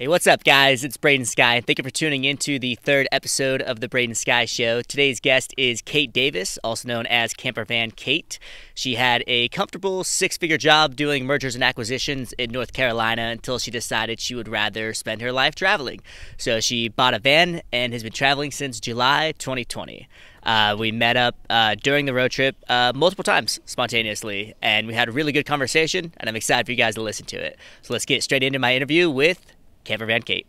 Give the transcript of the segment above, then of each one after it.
Hey, what's up, guys? It's Braden Sky. Thank you for tuning into the third episode of the Braden Sky Show. Today's guest is Kate Davis, also known as CamperVan Kate. She had a comfortable six-figure job doing mergers and acquisitions in North Carolina until she decided she would rather spend her life traveling. So she bought a van and has been traveling since July 2020. We met up during the road trip multiple times spontaneously, and we had a really good conversation, and I'm excited for you guys to listen to it. So let's get straight into my interview with CamperVan Kate.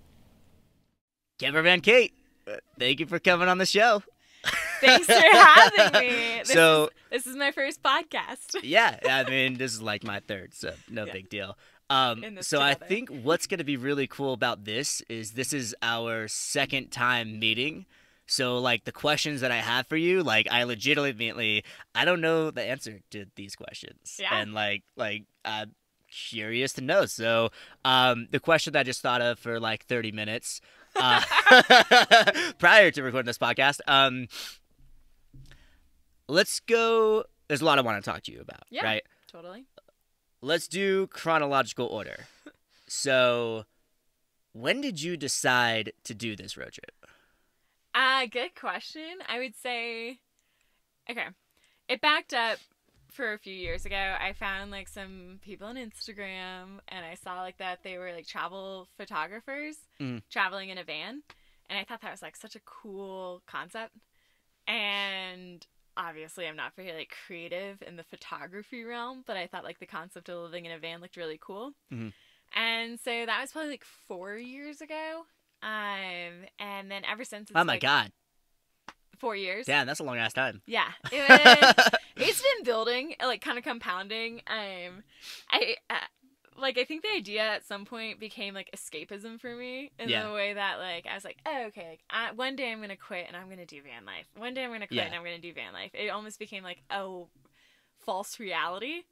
CamperVan Kate, thank you for coming on the show. Thanks for having me. This is my first podcast. Yeah, I mean, this is like my third, so no big deal. So together. I think what's going to be really cool about this is our second time meeting. So, like, the questions that I have for you, like, I legitimately, I don't know the answer to these questions. Yeah. And, I'm curious to know. So, the question that I just thought of for, 30 minutes prior to recording this podcast, let's go, there's a lot I want to talk to you about, right? Totally. Let's do chronological order. So, when did you decide to do this road trip? Good question. I would say, okay, it backed up for a few years ago. I found some people on Instagram, and I saw that they were travel photographers traveling in a van, and I thought that was such a cool concept. And obviously, I'm not very creative in the photography realm, but I thought the concept of living in a van looked really cool. Mm-hmm. And so that was probably 4 years ago. And then ever since it's oh my God. 4 years. Damn, that's a long ass time. Yeah. It's been building, kind of compounding. I think the idea at some point became escapism for me in the way that I was oh, okay, one day I'm going to quit and I'm going to do van life. One day I'm going to quit and I'm going to do van life. It almost became a false reality.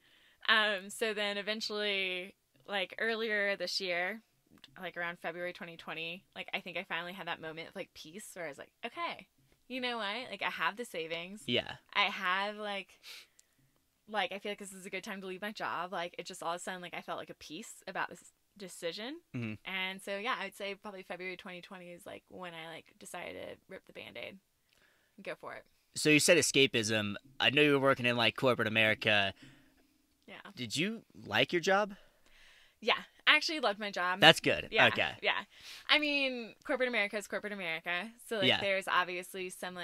So then eventually, earlier this year, around February 2020, I think I finally had that moment of peace where I was okay, you know what? I have the savings. Yeah. I have I feel this is a good time to leave my job. It just all of a sudden I felt a peace about this decision. Mm-hmm. And so yeah, I would say probably February 2020 is when I decided to rip the Band-Aid and go for it. So you said escapism. I know you were working in corporate America. Yeah. Did you like your job? Yeah, I actually loved my job. That's good. Yeah, okay. Yeah. I mean, corporate America is corporate America. So, there's obviously some,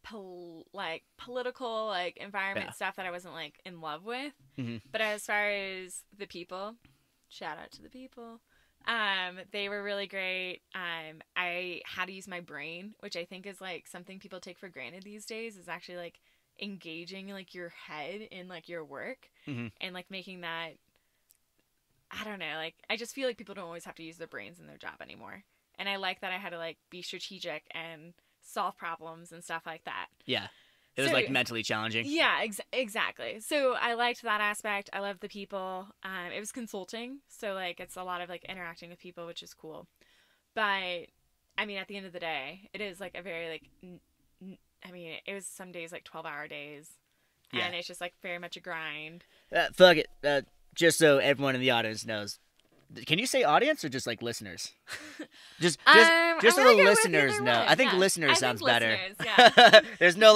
political, environment stuff that I wasn't, in love with. Mm-hmm. But as far as the people, shout out to the people, they were really great. I had to use my brain, which I think is, something people take for granted these days, is actually, engaging, your head in, your work. Mm-hmm. And, making that... I don't know, I just feel people don't always have to use their brains in their job anymore. And I like that I had to, be strategic and solve problems and stuff like that. Yeah. It was, mentally challenging. Yeah, exactly. So I liked that aspect. I loved the people. It was consulting. So, it's a lot of, interacting with people, which is cool. But, I mean, at the end of the day, it is, a very, it was some days, 12-hour days. Yeah. And it's just, very much a grind. Fuck it. Just so everyone in the audience knows, can you say audience or just listeners? just so the listeners know. I think listeners sounds better. Yeah. There's no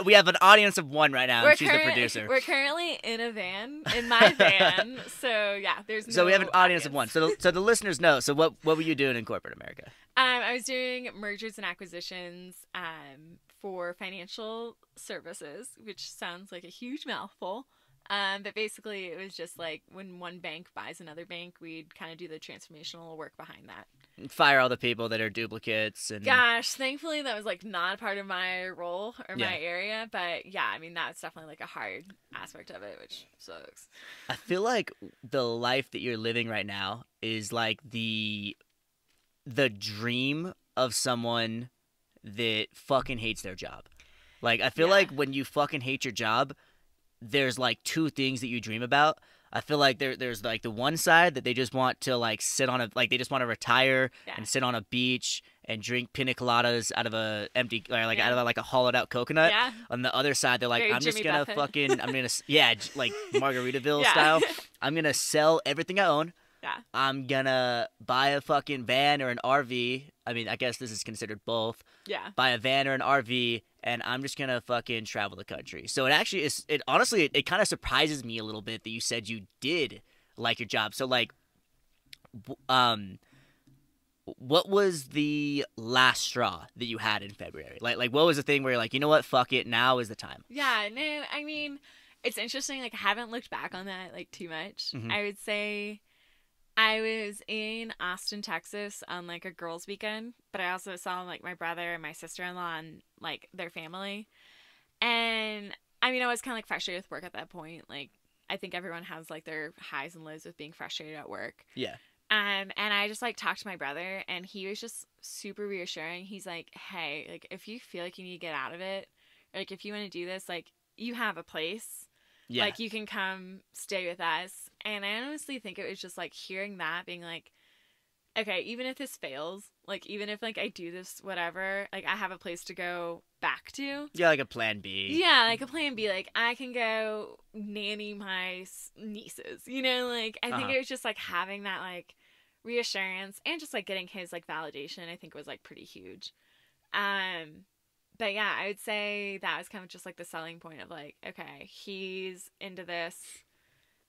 we have an audience of one right now, and she's the producer. We're currently in a van, in my van. So yeah, there's no. So we have an audience of one. So the listeners know. So what were you doing in corporate America? I was doing mergers and acquisitions for financial services, which sounds like a huge mouthful. But basically it was just when one bank buys another bank, we'd kind of do the transformational work behind that. Fire all the people that are duplicates. And gosh, thankfully that was not part of my role or my area. But yeah, I mean, that's definitely a hard aspect of it, which sucks. I feel the life that you're living right now is the dream of someone that fucking hates their job. I feel when you fucking hate your job, there's two things that you dream about. I feel there's the one side that they just want to sit on they just want to retire and sit on a beach and drink pina coladas out of a empty out of a hollowed out coconut. Yeah. On the other side, they're Very I'm Jimmy just gonna Buffett. fucking I'm gonna Margaritaville style. I'm gonna sell everything I own. Yeah. I'm gonna buy a fucking van or an RV. I mean, I guess this is considered both. Yeah. Buy a van or an RV, and I'm just gonna fucking travel the country. So it actually is. It honestly, it kind of surprises me a little bit that you said you did like your job. So like, what was the last straw that you had in February? Like what was the thing where you're like, you know what, fuck it, now is the time? Yeah, no, I mean, it's interesting. Like, I haven't looked back on that like too much. Mm-hmm. I would say I was in Austin, Texas on like a girls' weekend, but I also saw like my brother and my sister-in-law and like their family. And I mean, I was kind of like frustrated with work at that point. Like, I think everyone has like their highs and lows with being frustrated at work. Yeah. And I just like talked to my brother, and he was just super reassuring. He's like, hey, like if you feel like you need to get out of it, or, like if you want to do this, like you have a place. Yeah. Like you can come stay with us. And I honestly think it was just like hearing that, being like, okay, even if this fails, like even if like I do this, whatever, like I have a place to go back to. Yeah, like a plan B. Yeah, like a plan B. Like I can go nanny my nieces, you know, like I think it was just like having that like reassurance and just like getting his like validation, I think was like pretty huge. But yeah, I would say that was kind of just like the selling point of like, okay, he's into this.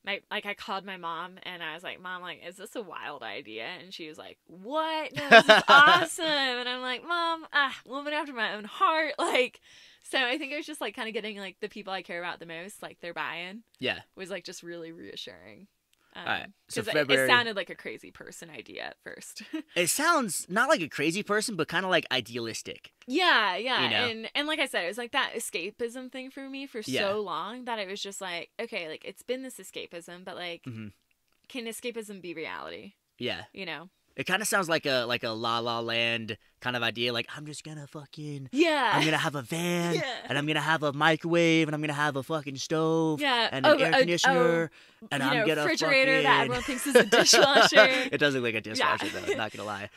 I called my mom and I was like, Mom, like, is this a wild idea? And she was like, what? No, this is awesome. And I'm like, Mom, woman after my own heart. Like, so I think it was just like kind of getting like the people I care about the most, like their buy-in. Yeah. Was like just really reassuring. All right. So February... it sounded like a crazy person idea at first. It sounds not like a crazy person, but kind of like idealistic. Yeah. You know? And like I said, it was like that escapism thing for me for so long that it was just like, okay, like it's been this escapism, but like, can escapism be reality? Yeah. You know? It kind of sounds like a La La Land kind of idea. Like, I'm just gonna fucking... Yeah. I'm gonna have a van, and I'm gonna have a microwave, and I'm gonna have a fucking stove, and an air conditioner, and I'm gonna refrigerator fucking... that everyone thinks is a dishwasher. It does look like a dishwasher, though. I'm not gonna lie.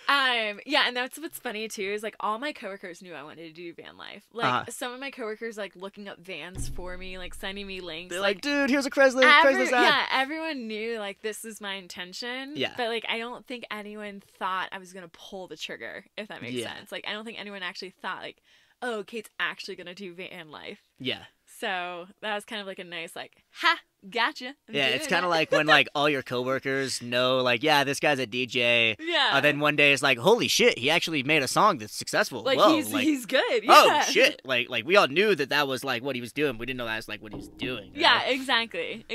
Yeah, and that's what's funny, too, is, like, all my coworkers knew I wanted to do van life. Like, some of my coworkers, like, looking up vans for me, like, sending me links. They're like, dude, here's a Craigslist ad. Yeah, everyone knew, like, this is my intention. Yeah. But, like, I don't think anyone thought I was gonna pull the trigger, if that makes sense. Like, I don't think anyone actually thought, like, oh, Kate's actually gonna do van life. Yeah. So that was kind of like a nice, like, ha, gotcha. Yeah, it's kind of like when, like, all your coworkers know, like, yeah, this guy's a DJ. Yeah. Then one day it's like, holy shit, he actually made a song that's successful. Like, whoa, he's good. Yeah. Oh, shit. Like, we all knew that was, like, what he was doing. We didn't know that was, like, what he was doing. Yeah, exactly.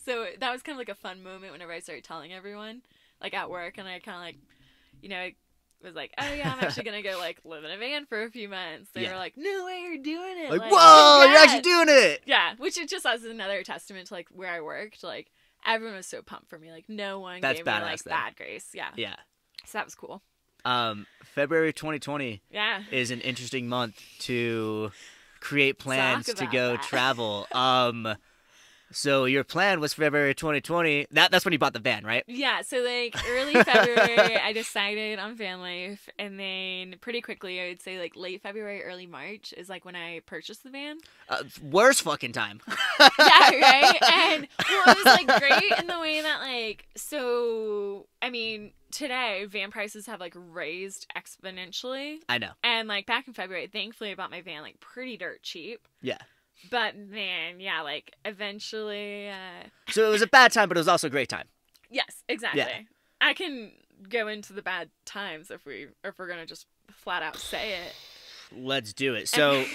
So that was kind of like a fun moment whenever I started telling everyone, like, at work, and I kind of, like, you know, was like, oh yeah, I'm actually gonna go like live in a van for a few months. They were like, no way, you're doing it. Like whoa, you're actually doing it. Yeah, which it just as another testament to like where I worked. Like everyone was so pumped for me. Like no one gave me like bad grace. Yeah. Yeah. So that was cool. February 2020. Yeah. Is an interesting month to create plans to go travel. So your plan was February 2020. That's when you bought the van, right? Yeah. So like early February, I decided on van life, and then pretty quickly, I would say like late February, early March is like when I purchased the van. Worst fucking time. Yeah, right. And well, it was like great in the way that like I mean today van prices have like raised exponentially. I know. And like back in February, thankfully I bought my van like pretty dirt cheap. Yeah. But man, yeah, like eventually. So it was a bad time, but it was also a great time. Yes, exactly. Yeah. I can go into the bad times if we're gonna just flat out say it. Let's do it. So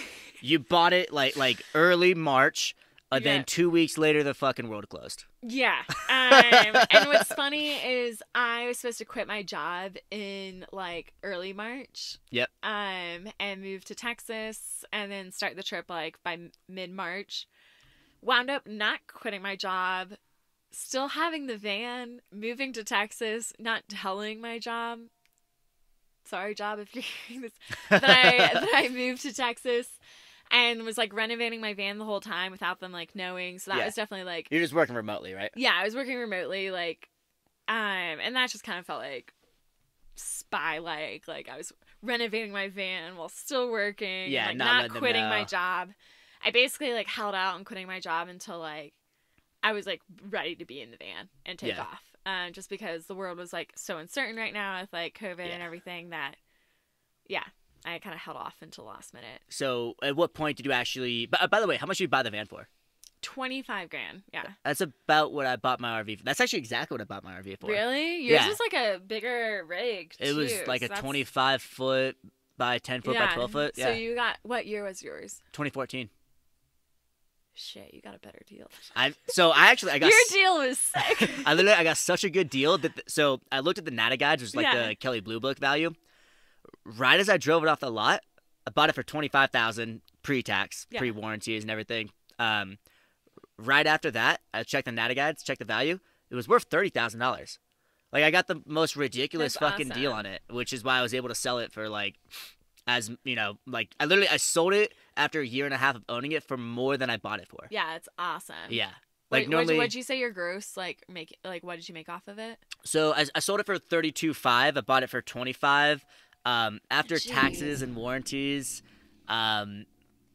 you bought it like early March. Then 2 weeks later, the fucking world closed. Yeah. And what's funny is I was supposed to quit my job in like early March. Yep. And move to Texas and then start the trip like by mid-March. Wound up not quitting my job, still having the van, moving to Texas, not telling my job. Sorry, job, if you're hearing this. that I moved to Texas. And was, like, renovating my van the whole time without them, like, knowing. So that was definitely, like... You're just working remotely, right? Yeah, I was working remotely, like... and that just kind of felt, like, spy-like. Like, I was renovating my van while still working. Yeah, and, like, not quitting my job. I basically, like, held out on quitting my job until, like, I was, like, ready to be in the van and take off. just because the world was like so uncertain right now with like COVID and everything that, I kind of held off until the last minute. So at what point did you actually, by the way, how much did you buy the van for? $25,000. Yeah. That's about what I bought my RV for. That's actually exactly what I bought my RV for. Really? Yours was like a bigger rig, too. It was like a 25-foot by 10-foot by 12-foot. Yeah. So you got, what year was yours? 2014. Shit, you got a better deal. I got your deal was sick. I got such a good deal so I looked at the NATA guides, which is like the Kelley Blue Book value. Right as I drove it off the lot, I bought it for $25,000 pre-tax, pre-warranties and everything. Right after that, I checked the NATA guides, checked the value. It was worth $30,000. Like, I got the most ridiculous fucking deal on it, which is why I was able to sell it for like, as you know, like I sold it after a year and a half of owning it for more than I bought it for. Yeah, it's awesome. Yeah. Like normally, what'd you say your gross what did you make off of it? So I sold it for $32,500. I bought it for $25,000. After taxes and warranties, it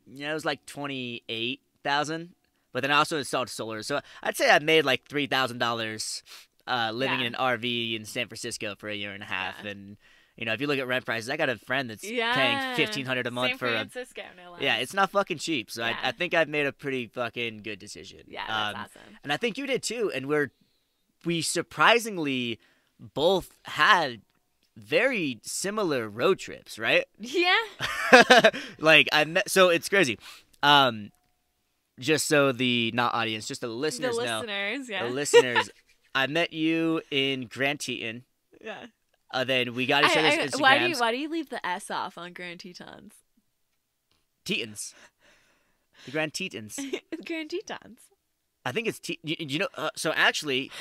was like $28,000. But then I also installed solar, so I'd say I made like $3,000 living in an RV in San Francisco for a year and a half. And if you look at rent prices, I got a friend that's paying $1,500 a month for San Francisco, no less. Yeah, it's not fucking cheap. So I think I've made a pretty fucking good decision. Yeah, that's awesome. And I think you did too. And we surprisingly both had very similar road trips, right? Yeah. So it's crazy. Just so the not audience, just the listeners know. The listeners, I met you in Grand Teton. Yeah. Then we got each other's Instagrams. Why do you leave the S off on Grand Tetons? Tetons. The Grand Tetons. Grand Tetons. I think it's so actually,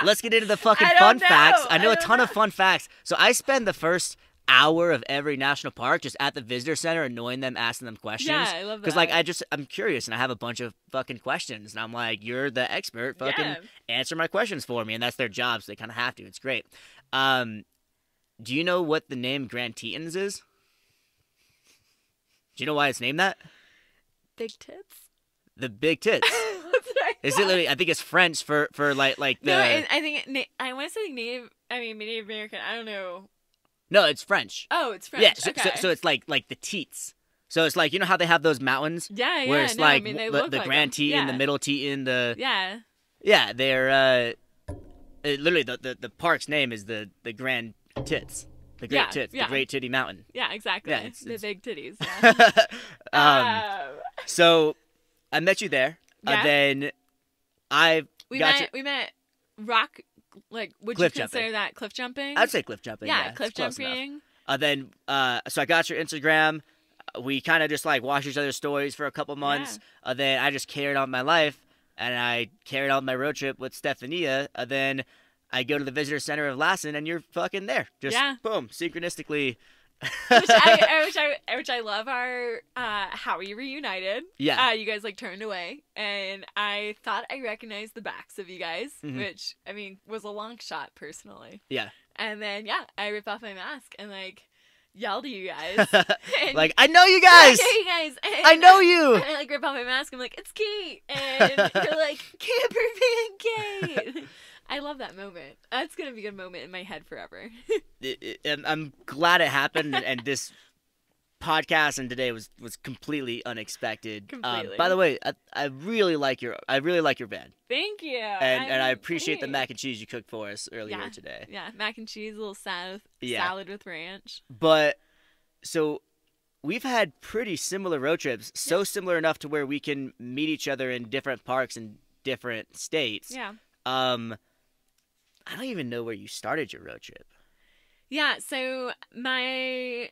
let's get into the fucking fun facts. I know a ton of fun facts. So I spend the first hour of every national park just at the visitor center annoying them, asking them questions. Yeah, I love that. Because like I'm curious and I have a bunch of fucking questions and I'm like, you're the expert, fucking answer my questions for me, and that's their job, so they kind of have to. It's great. Do you know what the name Grand Tetons is? Do you know why it's named that? Big tits. The big tits. Is it literally? I think it's French for like the. No, I think I want to say Native American. I don't know. No, it's French. Oh, it's French. Yeah, so it's like the teats. So it's like, how they have those mountains? Yeah, where it's like the Grand Teton, the Middle Teton, Yeah, they're literally the park's name is the Grand Tits. The Great Tits, the Great Titty Mountain. Yeah, exactly. Yeah, the big titties. So I met you there. Yeah. Then we met rock. Like, would you consider that cliff jumping? I'd say cliff jumping. Yeah, cliff jumping. Then so I got your Instagram. We kind of just like watched each other's stories for a couple months. Then I just carried on my life, and I carried on my road trip with Stephania. Then I go to the visitor center of Lassen, and you're fucking there. Just boom, synchronistically. which I love our how we reunited. Yeah. You guys like turned away, and I thought I recognized the backs of you guys, which I mean was a long shot personally. Yeah. And then I ripped off my mask and like yelled at you guys. Like, I know you guys. I know you guys. I know you. And I like rip off my mask. I'm like, it's Kate, and you're like, CamperVan Kate. I love that moment. That's going to be a moment in my head forever. I'm glad it happened, and this podcast and today was completely unexpected. Completely. By the way, I really like your van. Thank you. And I appreciate the mac and cheese you cooked for us earlier today. Yeah, mac and cheese, a little salad with ranch. But so we've had pretty similar road trips, so similar enough to where we can meet each other in different parks in different states. Yeah. I don't even know where you started your road trip. Yeah, so my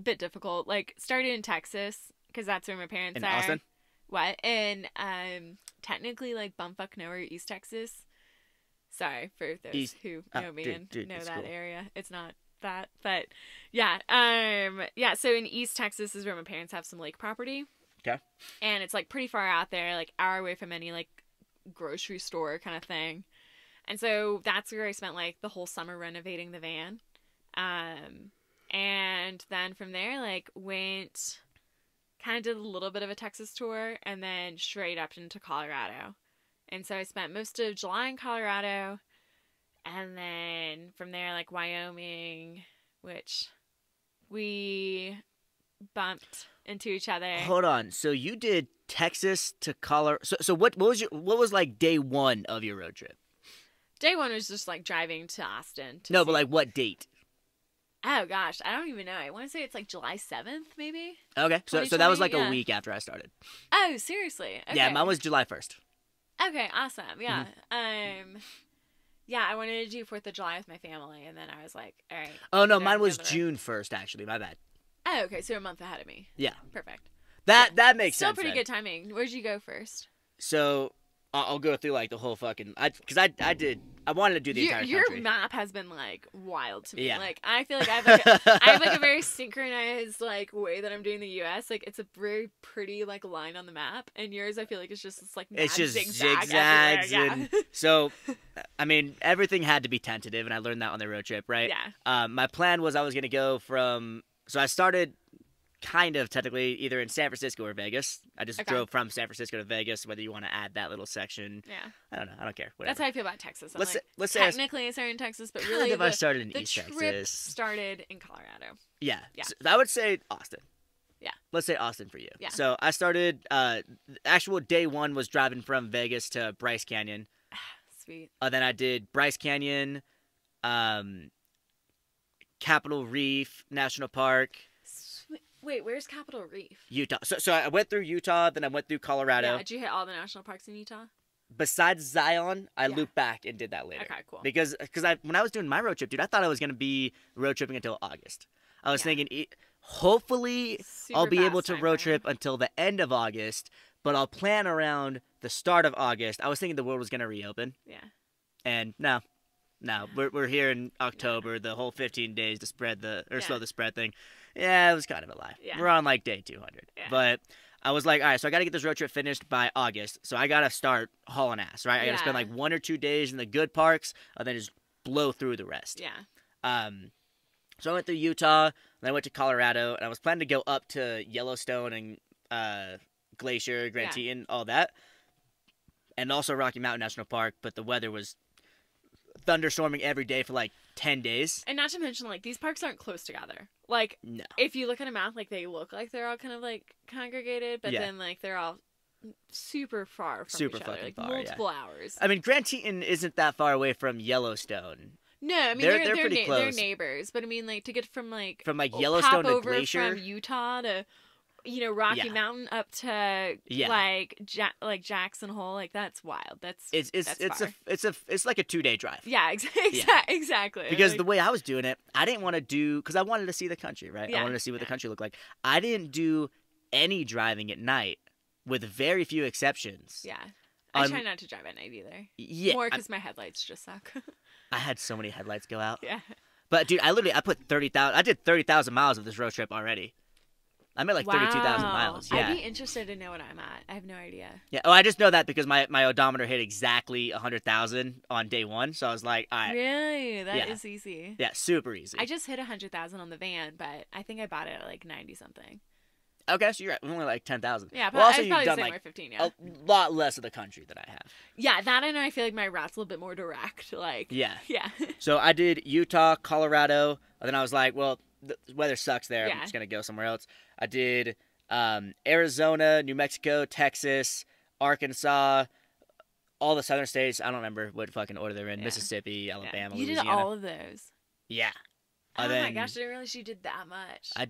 bit difficult. Like, started in Texas because that's where my parents are. In Austin? What? And technically, like, bumfuck nowhere, East Texas. Sorry for those who know me and know that area. It's not that, but yeah. So in East Texas is where my parents have some lake property. Okay. And it's like pretty far out there, like hour away from any like grocery store kind of thing. And so that's where I spent like the whole summer renovating the van. And then from there, like kind of did a little bit of a Texas tour and then straight up into Colorado. And so I spent most of July in Colorado. And then from there, like Wyoming, which we bumped into each other. Hold on. So you did Texas to Colorado. So what was like day one of your road trip? Day one was just like driving to Austin. No, but like what date? Oh gosh, I don't even know. I want to say it's like July 7th, maybe. Okay, so that was like a week after I started. Oh, seriously? Okay. Yeah, mine was July 1st. Okay, awesome. Yeah. Yeah, I wanted to do 4th of July with my family, and then I was like, all right. Oh no, mine was June 1st actually. My bad. Oh, okay, so a month ahead of me. Yeah. Perfect. That makes sense. Still pretty good timing. Where'd you go first? So I'll go through like the whole fucking because I wanted to do the entire country. Your map has been like wild to me. Yeah. Like I feel like I have like a very synchronized like way that I'm doing the U.S. Like it's a very pretty like line on the map, and yours I feel like it's just this like mad it's just zigzags. And so I mean everything had to be tentative, and I learned that on the road trip, right? Yeah. My plan was I was gonna go so I started kind of technically either in San Francisco or Vegas. I just drove from San Francisco to Vegas, whether you want to add that little section. Yeah. I don't know. I don't care. Whatever. That's how I feel about Texas. Let's say technically I started in Texas, but really I started in the East trip Texas. started in Colorado. Yeah. Yeah. So I would say Austin. Yeah. Let's say Austin for you. Yeah. So I started, actual day one was driving from Vegas to Bryce Canyon. Sweet. Then I did Bryce Canyon, Capitol Reef National Park. Wait, where's Capitol Reef? Utah. So I went through Utah, then I went through Colorado. Yeah, did you hit all the national parks in Utah? Besides Zion, I looped back and did that later. Okay, cool. Because when I was doing my road trip, dude, I thought I was going to be road tripping until August. I was thinking, hopefully I'll be able to road trip until the end of August, but I'll plan around the start of August. I was thinking the world was going to reopen. Yeah. And no, we're here in October, the whole 15 days to slow the spread thing. Yeah, it was kind of a lie. Yeah. We're on like day 200. Yeah. But I was like, all right, so I got to get this road trip finished by August. So I got to start hauling ass, right? I got to spend like 1 or 2 days in the good parks and then just blow through the rest. Yeah. So I went through Utah, then I went to Colorado, and I was planning to go up to Yellowstone and Glacier, Grand Teton, all that. And also Rocky Mountain National Park, but the weather was thunderstorming every day for like 10 days. And not to mention, like, these parks aren't close together. Like, no. If you look at a map, like, they look like they're all kind of, like, congregated, but then, like, they're all super far from each other. Like, far, multiple hours. I mean, Grand Teton isn't that far away from Yellowstone. No, I mean, they're pretty close. They're neighbors, but I mean, like, to get from, like Yellowstone to Glacier. From Utah to, Rocky Mountain up to, like Jackson Hole, like, that's wild. It's like a 2-day drive. Yeah, exactly. Because the way I was doing it, I didn't want to because I wanted to see the country, right? Yeah. I wanted to see what the country looked like. I didn't do any driving at night, with very few exceptions. Yeah. I try not to drive at night either. Yeah. More because my headlights just suck. I had so many headlights go out. Yeah. But, dude, I did 30,000 miles of this road trip already. I made like 32,000 miles. Yeah. I'd be interested to know what I'm at. I have no idea. Yeah. Oh, I just know that because my odometer hit exactly 100,000 on day one. So I was like, all right. Really? That is easy. Yeah, super easy. I just hit 100,000 on the van, but I think I bought it at like 90 something. Okay, so you're at only like 10,000. Yeah, but also you've done like 15, a lot less of the country than I have. Yeah, that and I feel like my route's a little bit more direct. Like, yeah. So I did Utah, Colorado, and then I was like, well, the weather sucks there. Yeah. I'm just going to go somewhere else. I did Arizona, New Mexico, Texas, Arkansas, all the southern states. I don't remember what fucking order they're in. Yeah. Mississippi, Alabama, You Louisiana. did all of those? Yeah. Oh my gosh, I didn't realize you did that much.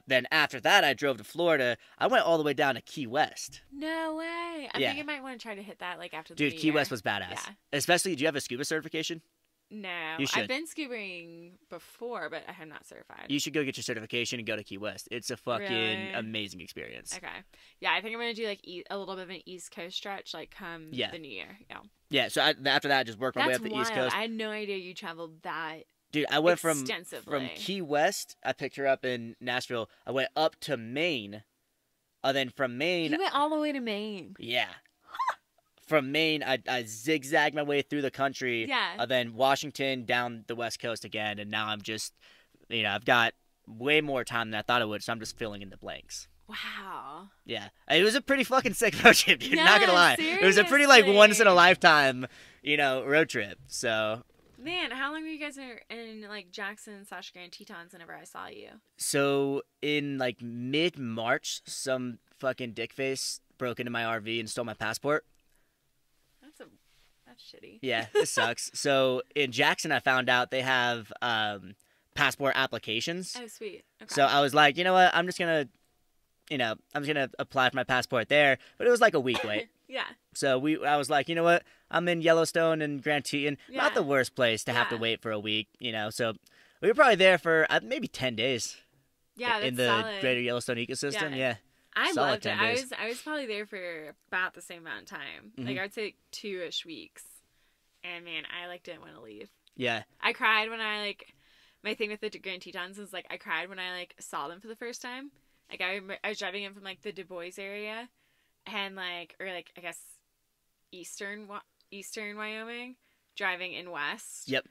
Then after that, I drove to Florida. I went all the way down to Key West. No way. I think I might want to try to hit that like after the Dude, Key West was badass. Yeah. Especially, do you have a scuba certification? No. You should. I've been scubaing before, but I am not certified. You should go get your certification and go to Key West. It's a fucking amazing experience. Okay. Yeah, I think I'm going to do like a little bit of an East Coast stretch like come the new year. Yeah. Yeah, so after that, I just worked my way up the East Coast. I had no idea you traveled that Dude, I went from Key West. I picked her up in Nashville. I went up to Maine. Then from Maine... You went all the way to Maine. Yeah. From Maine, I zigzagged my way through the country. Yeah. Then Washington, down the West Coast again. And now I'm just... I've got way more time than I thought I would, so I'm just filling in the blanks. Wow. Yeah, it was a pretty fucking sick road trip, dude. Yeah, Not gonna lie, it was a pretty like once in a lifetime, road trip. So, man, how long were you guys in like Jackson/Grand Tetons whenever I saw you? So in like mid-March, some fucking dickface broke into my RV and stole my passport. That's shitty. Yeah, it sucks. So in Jackson, I found out they have passport applications. Oh, sweet. Okay. So I was like, you know what? I'm just gonna apply for my passport there. But it was like a week wait. Yeah. So I was like, you know what? I'm in Yellowstone and Grand Teton. Yeah. Not the worst place to have to wait for a week. So we were probably there for maybe 10 days. Yeah, that's in the solid. Greater Yellowstone ecosystem. Yeah. I solid loved 10 it. days. I was probably there for about the same amount of time. Mm-hmm. Like I would say 2-ish weeks. And man, I like didn't want to leave. Yeah. I cried when I like my thing with the Grand Tetons is like I cried when I like saw them for the first time. Like I was driving in from like the Du Bois area and like or like I guess eastern Wyoming, driving in west. Yep.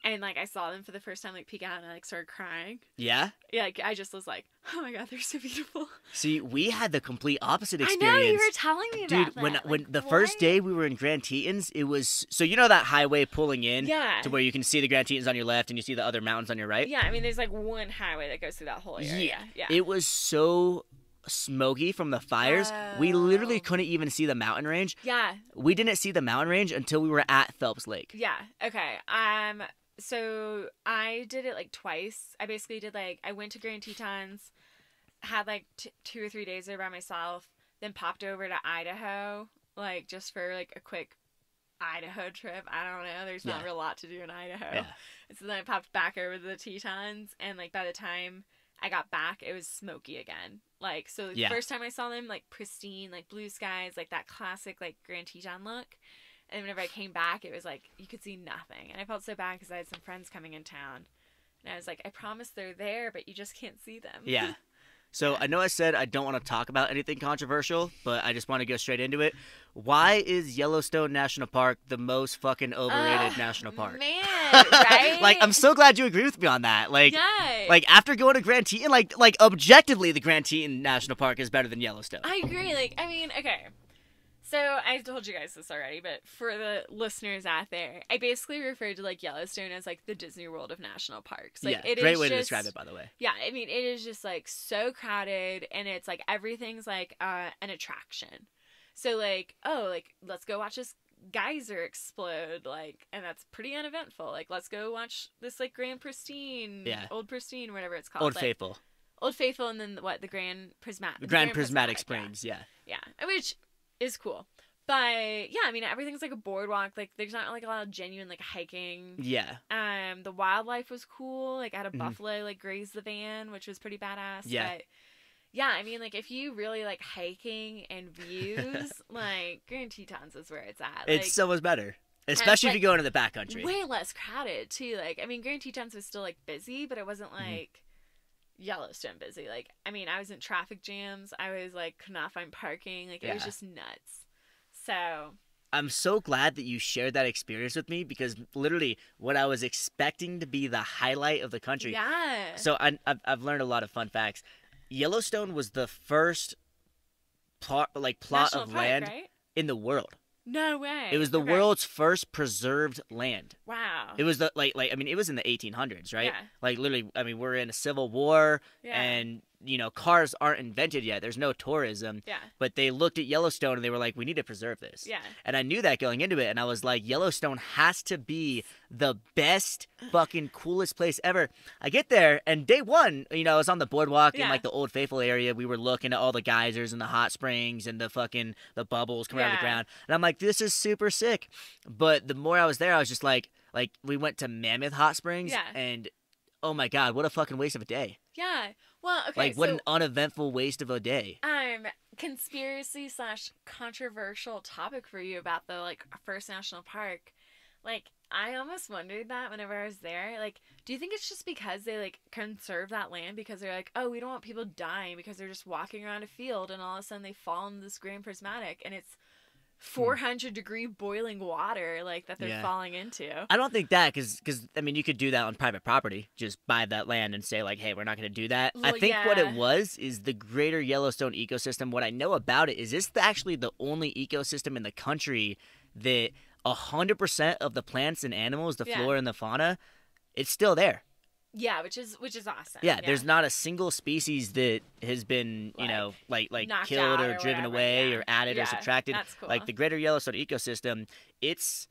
And like I saw them for the first time like peek out and I like started crying. Yeah? Yeah, like I just was like, "Oh my god, they're so beautiful." See, we had the complete opposite experience. I know, you were telling me about Dude, that. when the first day we were in Grand Tetons, it was so that highway pulling in to where you can see the Grand Tetons on your left and you see the other mountains on your right? Yeah, I mean there's like one highway that goes through that whole area. Yeah. It was so smoky from the fires. We literally couldn't even see the mountain range. Yeah. We didn't see the mountain range until we were at Phelps Lake. Yeah. Okay. So I did it like twice. I basically did like I went to Grand Tetons, had like 2 or 3 days there by myself, then popped over to Idaho, like just for like a quick Idaho trip. I don't know. There's not a lot to do in Idaho. Yeah. And so then I popped back over to the Tetons, and like by the time I got back, it was smoky again. Like so, the first time I saw them, like pristine, like blue skies, like that classic like Grand Teton look. And whenever I came back, it was like, you could see nothing. And I felt so bad because I had some friends coming in town. And I was like, I promise they're there, but you just can't see them. Yeah. So I know I said I don't want to talk about anything controversial, but I just want to go straight into it. Why is Yellowstone National Park the most fucking overrated national park? Man, right? Like, I'm so glad you agree with me on that. Like, like after going to Grand Teton, like objectively, the Grand Teton National Park is better than Yellowstone. I agree. Like, I mean, okay. So, I told you guys this already, but for the listeners out there, I basically referred to, like, Yellowstone as, like, the Disney World of national parks. Like, yeah, great way to describe it, by the way. Yeah, I mean, it is just, like, so crowded, and it's, like, everything's, like, an attraction. So, like, oh, like, let's go watch this geyser explode, like, and that's pretty uneventful. Like, let's go watch this, like, Grand Pristine, Old Pristine, whatever it's called. Old Faithful. Old Faithful, and then, what, the Grand Prismatic. The Grand Prismatic Springs, yeah. Yeah, which is cool. But yeah, I mean everything's like a boardwalk. Like there's not like a lot of genuine like hiking. Yeah. The wildlife was cool. Like I had a buffalo like graze the van, which was pretty badass. Yeah. But yeah, I mean like if you really like hiking and views, like Grand Tetons is where it's at. Like, it's so much better. Especially if you go into the backcountry. Way less crowded too. Like I mean Grand Tetons was still like busy, but it wasn't like Yellowstone busy. Like I mean I was in traffic jams. I was like could not find parking. Like it was just nuts. So I'm so glad that you shared that experience with me because literally what I was expecting to be the highlight of the country. Yeah. So I've learned a lot of fun facts. Yellowstone was the first plot National of park, land right? in the world. No way. It was the world's first preserved land. Wow. It was the like I mean it was in the 1800s, right? Yeah. Like literally I mean we're in a civil war and cars aren't invented yet. There's no tourism. Yeah. But they looked at Yellowstone and they were like, we need to preserve this. Yeah. And I knew that going into it. And I was like, Yellowstone has to be the best fucking coolest place ever. I get there and day one, I was on the boardwalk in like the Old Faithful area. We were looking at all the geysers and the hot springs and the bubbles coming out of the ground. And I'm like, this is super sick. But the more I was there, I was just like we went to Mammoth Hot Springs and oh my God, what a fucking waste of a day. Yeah. Well, okay. Like, what an uneventful waste of a day. Controversial topic for you about the, like, first national park. Like, I almost wondered that whenever I was there. Like, do you think it's just because they, like, conserve that land? Because they're like, oh, we don't want people dying because they're just walking around a field and all of a sudden they fall into this Grand Prismatic and it's 400-degree boiling water like that they're falling into. I don't think that because I mean you could do that on private property, just buy that land and say like, hey, we're not going to do that. Well, I think what it was is the greater Yellowstone ecosystem. What I know about it is this actually the only ecosystem in the country that 100% of the plants and animals, the flora and the fauna, it's still there. Yeah, which is awesome. Yeah, there's not a single species that has been, you know, like killed or driven away or added or subtracted. That's cool. Like the greater Yellowstone ecosystem, it's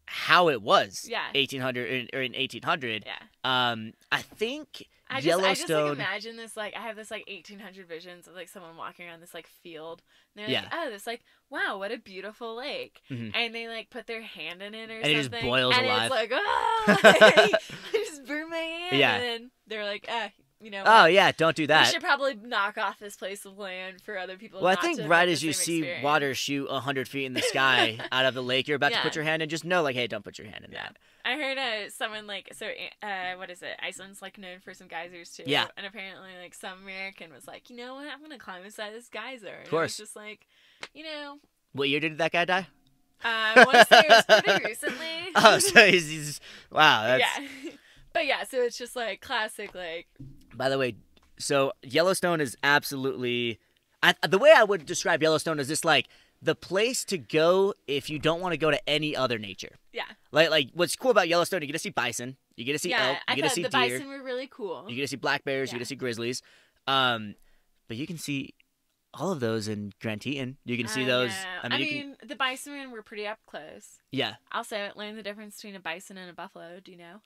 how it was 1800 or in 1800. Yeah. I think Yellowstone. I just like imagine this, like I have this like 1800 visions of like someone walking around this like field. And they're like, oh, this like, wow, what a beautiful lake. And they like put their hand in it or something. And it just boils alive. And it's like, oh, I just burn my hand. Yeah. And then they're like, you know. Oh, yeah, don't do that. We should probably knock off this place of land for other people. Well, not I think to right have as the you same see experience. water shoot 100 feet in the sky out of the lake, you're about to put your hand in, just know, like, hey, don't put your hand in that. I heard someone like, so what is it? Iceland's like known for some geysers too. Yeah. And apparently like some American was like, you know what? I'm going to climb inside this geyser. And of course. it was just like, you know. What year did that guy die? I want to say it was pretty recently. Oh, so he's wow. That's... Yeah. But yeah, so it's just like classic, like. By the way, so Yellowstone is absolutely, the way I would describe Yellowstone is just like the place to go if you don't want to go to any other nature. Yeah. Like what's cool about Yellowstone, you get to see bison, you get to see elk, you get to see deer. The bison were really cool. You get to see black bears, you get to see grizzlies. But you can see all of those in Grand Teton. You can see those. I mean the bison were pretty up close. Yeah. Also, learn the difference between a bison and a buffalo. Do you know?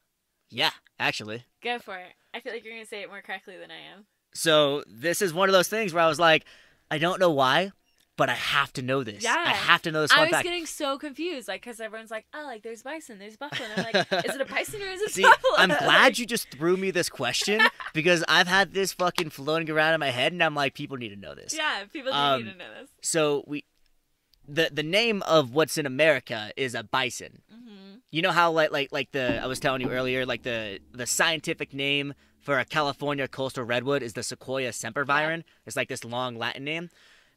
Yeah, actually. Go for it. I feel like you're going to say it more correctly than I am. So this is one of those things where I was like, I don't know why, but I have to know this. Yeah. I have to know this fun fact. I was getting so confused, like, because everyone's like, oh, like, there's bison, there's buffalo. And I'm like, is it a bison or is it buffalo? I'm glad you just threw me this question because I've had this fucking floating around in my head, and I'm like, people need to know this. Yeah, people do need to know this. So the name of what's in America is a bison. You know how like I was telling you earlier, like the scientific name for a California coastal redwood is the Sequoia sempervirens. Yeah. It's like this long Latin name.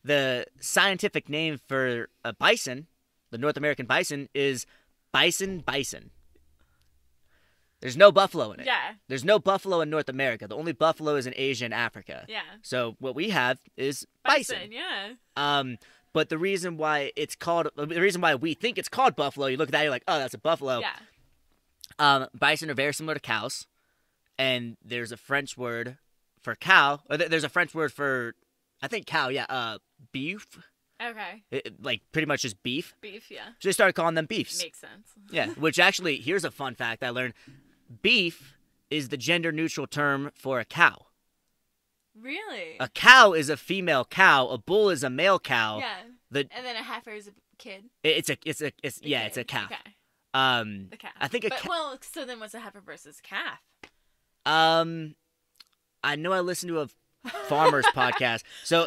The scientific name for a bison, the North American bison, is bison. There's no buffalo in it. Yeah. There's no buffalo in North America. The only buffalo is in Asia and Africa. Yeah. So what we have is bison. Yeah. But the reason why we think it's called buffalo, you look at that, you're like, oh, that's a buffalo. Yeah. Bison are very similar to cows, and there's a French word for cow. Or there's a French word for, I think cow. Yeah. Beef. Okay. Like pretty much just beef. Beef, yeah. So they started calling them beefs. Makes sense. Yeah. Which actually, here's a fun fact I learned: beef is the gender-neutral term for a cow. Really? A cow is a female cow. A bull is a male cow. Yeah. And then a heifer is a kid. It's a calf. Okay. The calf. I think well, so then what's a heifer versus calf? I know I listened to a farmer's podcast. So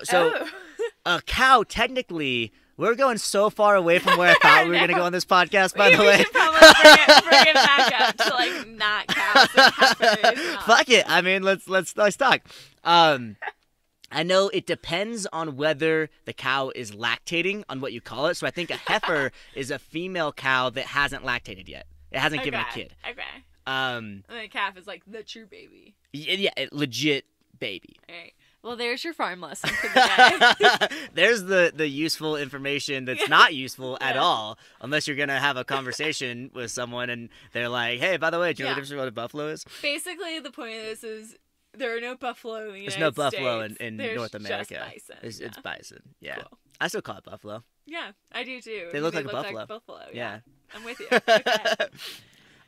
a cow technically. We're going so far away from where I thought we were going to go on this podcast, by the way. We should probably bring it back up to, like, not cows and heifers. Fuck it. I mean, let's talk. I know it depends on whether the cow is lactating, on what you call it. So I think a heifer is a female cow that hasn't lactated yet. It hasn't given a kid. Okay. And the calf is, like, the true baby. Yeah, legit baby. All right. Well, there's your farm lesson for the day. There's the useful information that's not useful at all, unless you're going to have a conversation with someone and they're like, hey, by the way, do you know the difference between what a buffalo is? Basically, the point of this is there are no buffalo in the United States. There's no buffalo in North America. Just bison. It's bison. Yeah. Cool. I still call it buffalo. Yeah, I do too. They look like a buffalo. Like buffalo. Yeah. I'm with you.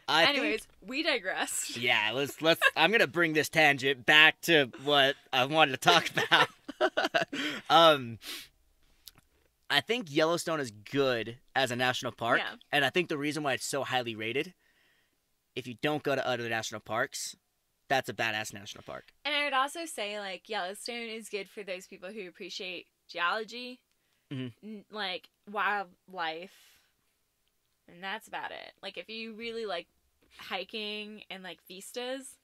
Anyways, we digress. Yeah, let's. I'm gonna bring this tangent back to what I wanted to talk about. I think Yellowstone is good as a national park, and I think the reason why it's so highly rated, if you don't go to other national parks, that's a badass national park. And I would also say, like, Yellowstone is good for those people who appreciate geology, like wildlife, and that's about it. Like, if you really like hiking and like vistas,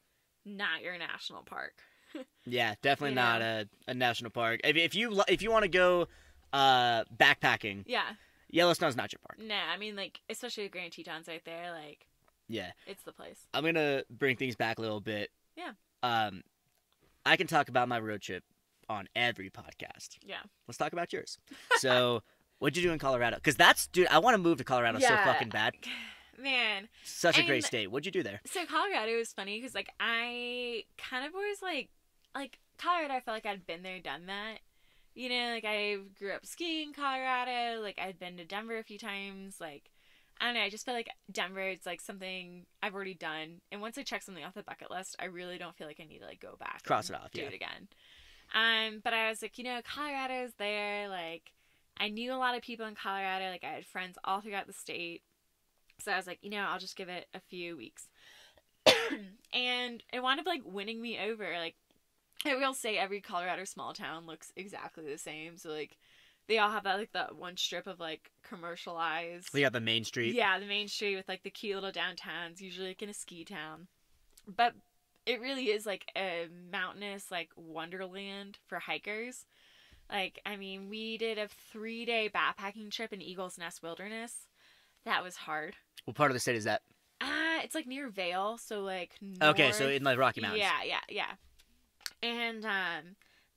not your national park. Yeah, definitely not a national park. If you want to go backpacking. Yeah. Yellowstone's not your part. Nah, I mean, like, especially the Grand Tetons right there, like, Yeah. it's the place. I'm going to bring things back a little bit. Yeah. I can talk about my road trip on every podcast. Yeah. Let's talk about yours. So, what'd you do in Colorado? Because dude, I want to move to Colorado so fucking bad. Man. Such a great state. What'd you do there? So, Colorado was funny because, like, I kind of always, like, Colorado, I felt like I'd been there, done that. You know, like, I grew up skiing in Colorado. Like, I'd been to Denver a few times. Like, I don't know. I just feel like Denver, it's, like, something I've already done. And once I check something off the bucket list, I really don't feel like I need to, like, go back. Cross it off, do it again. But I was like, you know, Colorado's there. Like, I knew a lot of people in Colorado. Like, I had friends all throughout the state. So I was like, you know, I'll just give it a few weeks. And it wound up, like, winning me over. Like, I will say every Colorado small town looks exactly the same. So, like, they all have that, like, that one strip of, like, commercialized. We got the main street. Yeah, the main street with, like, the cute little downtowns, usually, like, in a ski town. But it really is, like, a mountainous, like, wonderland for hikers. Like, I mean, we did a 3-day backpacking trip in Eagles Nest Wilderness. That was hard. What part of the state is that? It's, like, near Vail, so, like, north. Okay, so in, like, Rocky Mountains. Yeah. And,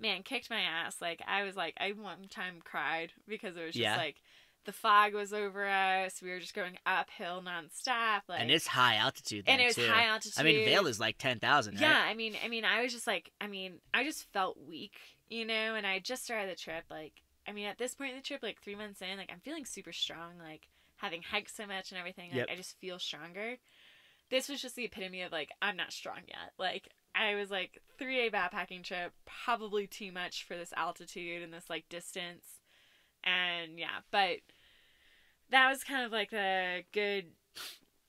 man, kicked my ass. Like, I was, like, I one time cried because it was just, like, the fog was over us. We were just going uphill nonstop. Like, and it's high altitude there, and it was too. high altitude. I mean, Vail is, like, 10,000, right? Yeah, I mean, I was just, like, I just felt weak, you know? And I just started the trip, like, I mean, at this point in the trip, like, 3 months in, like, I'm feeling super strong, like, having hiked so much and everything. Like, I just feel stronger. This was just the epitome of, like, I'm not strong yet. Like, I was, like, 3-day backpacking trip, probably too much for this altitude and this, like, distance. And, yeah, but that was kind of, like, a good,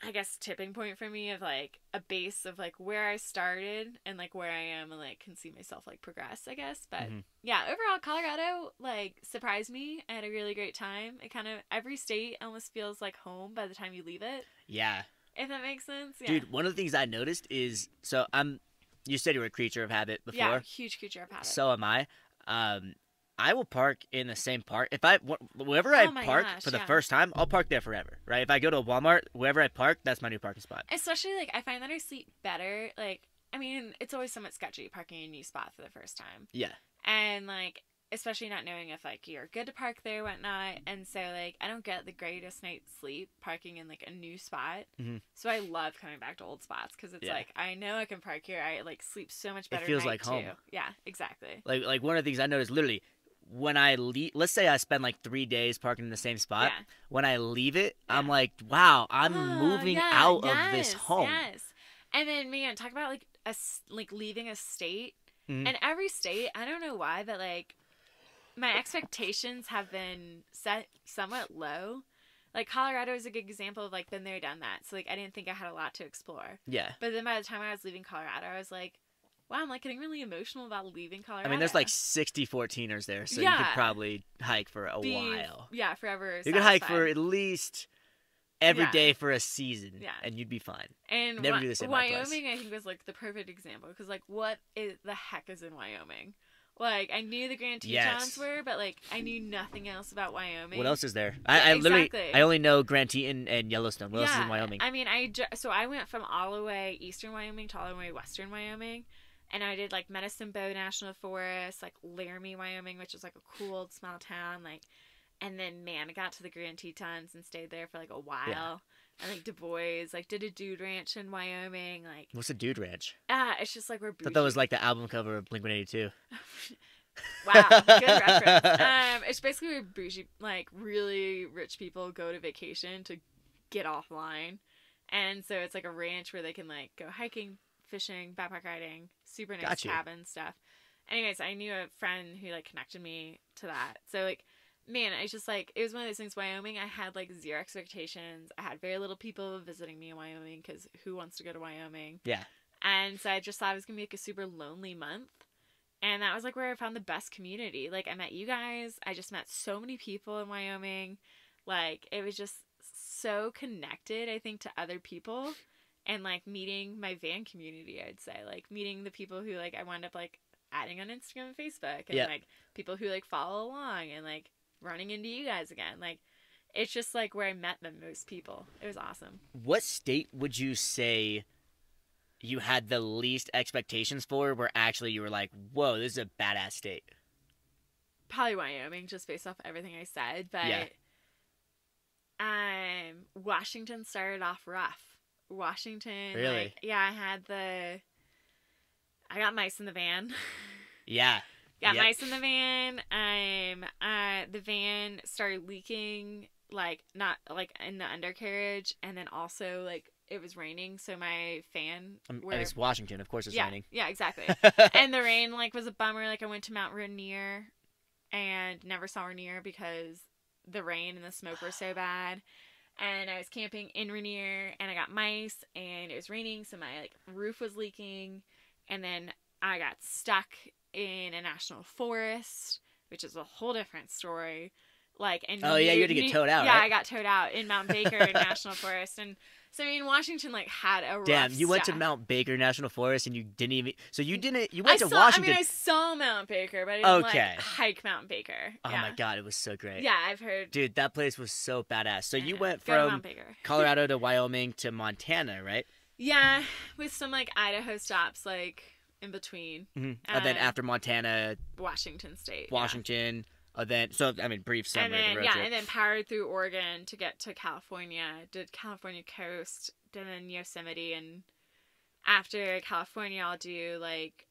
I guess, tipping point for me of, like, a base of, like, where I started and, like, where I am and, like, can see myself, like, progress, I guess. But, yeah, overall, Colorado, like, surprised me. I had a really great time. It kind of, every state almost feels like home by the time you leave it. Yeah. If that makes sense. Yeah. Dude, one of the things I noticed is, so you said you were a creature of habit before. Yeah, huge creature of habit. So am I. I will park in the same park. Wherever I park for the first time, I'll park there forever, right? If I go to a Walmart, wherever I park, that's my new parking spot. Especially, like, I find that I sleep better. Like, I mean, it's always somewhat sketchy parking a new spot for the first time. Yeah. And, like, especially not knowing if, like, you're good to park there, whatnot. And so, like, I don't get the greatest night's sleep parking in, like, a new spot. Mm-hmm. So I love coming back to old spots because it's like, I know I can park here. I, like, sleep so much better. It feels like home. Yeah, exactly. Like one of the things I noticed, literally, when I leave, let's say I spend like 3 days parking in the same spot. Yeah. When I leave it, I'm like, wow, I'm moving out of this home. Yes. And then, man, talk about like leaving a state. Mm-hmm. And every state, I don't know why, but like my expectations have been set somewhat low. Like Colorado is a good example of like been there, done that. So like I didn't think I had a lot to explore. Yeah. But then by the time I was leaving Colorado, I was like, wow, I'm like getting really emotional about leaving Colorado. I mean, there's like 60 14ers there, so you could probably hike for a while. Yeah, forever. You could hike for at least every day for a season, and you'd be fine. And never do the same Wyoming, I think, was like the perfect example because like, what the heck is in Wyoming? Like, I knew the Grand Tetons were, but like, I knew nothing else about Wyoming. What else is there? I literally, I only know Grand Teton and Yellowstone. What else is in Wyoming? I mean, so I went from all the way eastern Wyoming to all the way western Wyoming. And I did, like, Medicine Bow National Forest, like, Laramie, Wyoming, which is, like, a cool old small town, like, and then, man, I got to the Grand Tetons and stayed there for, like, a while. Yeah. And, like, Du Bois, like, did a dude ranch in Wyoming, like. What's a dude ranch? It's just, like, where I thought that was, like, the album cover of Blink-182. Wow, good reference. It's basically where bougie, like, really rich people go to vacation to get offline. And so it's, like, a ranch where they can, like, go hiking, fishing, backpack riding, super nice cabin stuff. Anyways, I knew a friend who like connected me to that. So like, man, it's just like, it was one of those things. Wyoming, I had like zero expectations. I had very little people visiting me in Wyoming because who wants to go to Wyoming? Yeah. And so I just thought it was gonna be like a super lonely month. And that was like where I found the best community. Like I met you guys. I just met so many people in Wyoming. Like it was just so connected, I think, to other people. And, like, meeting my van community, I'd say. Like, meeting the people who, like, I wound up, like, adding on Instagram and Facebook. And, like, people who, like, follow along. And, like, running into you guys again. Like, it's just like where I met the most people. It was awesome. What state would you say you had the least expectations for, where actually you were like, whoa, this is a badass state? Probably Wyoming, just based off everything I said. But Yeah. Washington started off rough. Washington. Really? Like, yeah, I got mice in the van. Yeah. Got Yep. mice in the van. The van started leaking, like, not, like, in the undercarriage. And then also, like, it was raining, so my fan... It's Washington. Of course it's raining. Yeah, exactly. And the rain, like, was a bummer. Like, I went to Mount Rainier and never saw Rainier because the rain and the smoke were so bad. And I was camping in Rainier, and I got mice, and it was raining, so my, like, roof was leaking. And then I got stuck in a national forest, which is a whole different story. Like, and Oh, yeah, you had to get towed out, Yeah, right? I got towed out in Mount Baker National Forest. And so, I mean, Washington, like, had a rough Damn, you went to stuff. Mount Baker National Forest and you didn't even... So you went to Washington. I mean, I saw Mount Baker, but I didn't, Okay. like, hike Mount Baker. Oh, Yeah. my God, it was so great. Yeah, I've heard. Dude, that place was so badass. So you went Go to from Mount Baker. Colorado to Wyoming to Montana, right? Yeah, with some, like, Idaho stops, like, in between. Mm-hmm. And then after Montana, Washington State. Washington, then... So, I mean, brief summary And of then, the road trip. and then powered through Oregon to get to California. Did California coast, and then Yosemite, and after California, I'll do, like,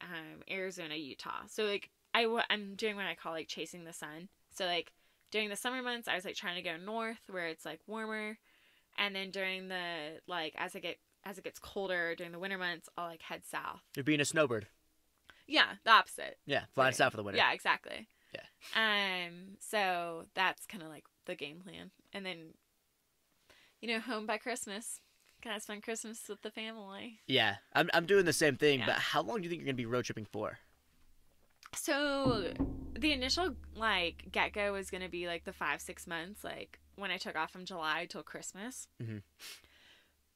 Arizona, Utah. So, like, I'm doing what I call, like, chasing the sun. So, like, during the summer months, I was, like, trying to go north where it's, like, warmer. And then during the, like, as it gets colder during the winter months, I'll, like, head south. You're being a snowbird. Yeah, the opposite. Yeah, flying south for the winter. Yeah, exactly. Yeah. So that's kind of like the game plan. And then, you know, home by Christmas. Gotta spend Christmas with the family. Yeah, I'm doing the same thing, Yeah. but how long do you think you're going to be road tripping for? So the initial, like, get-go was going to be, like, the 5-6 months, like, when I took off from July till Christmas. Mm-hmm.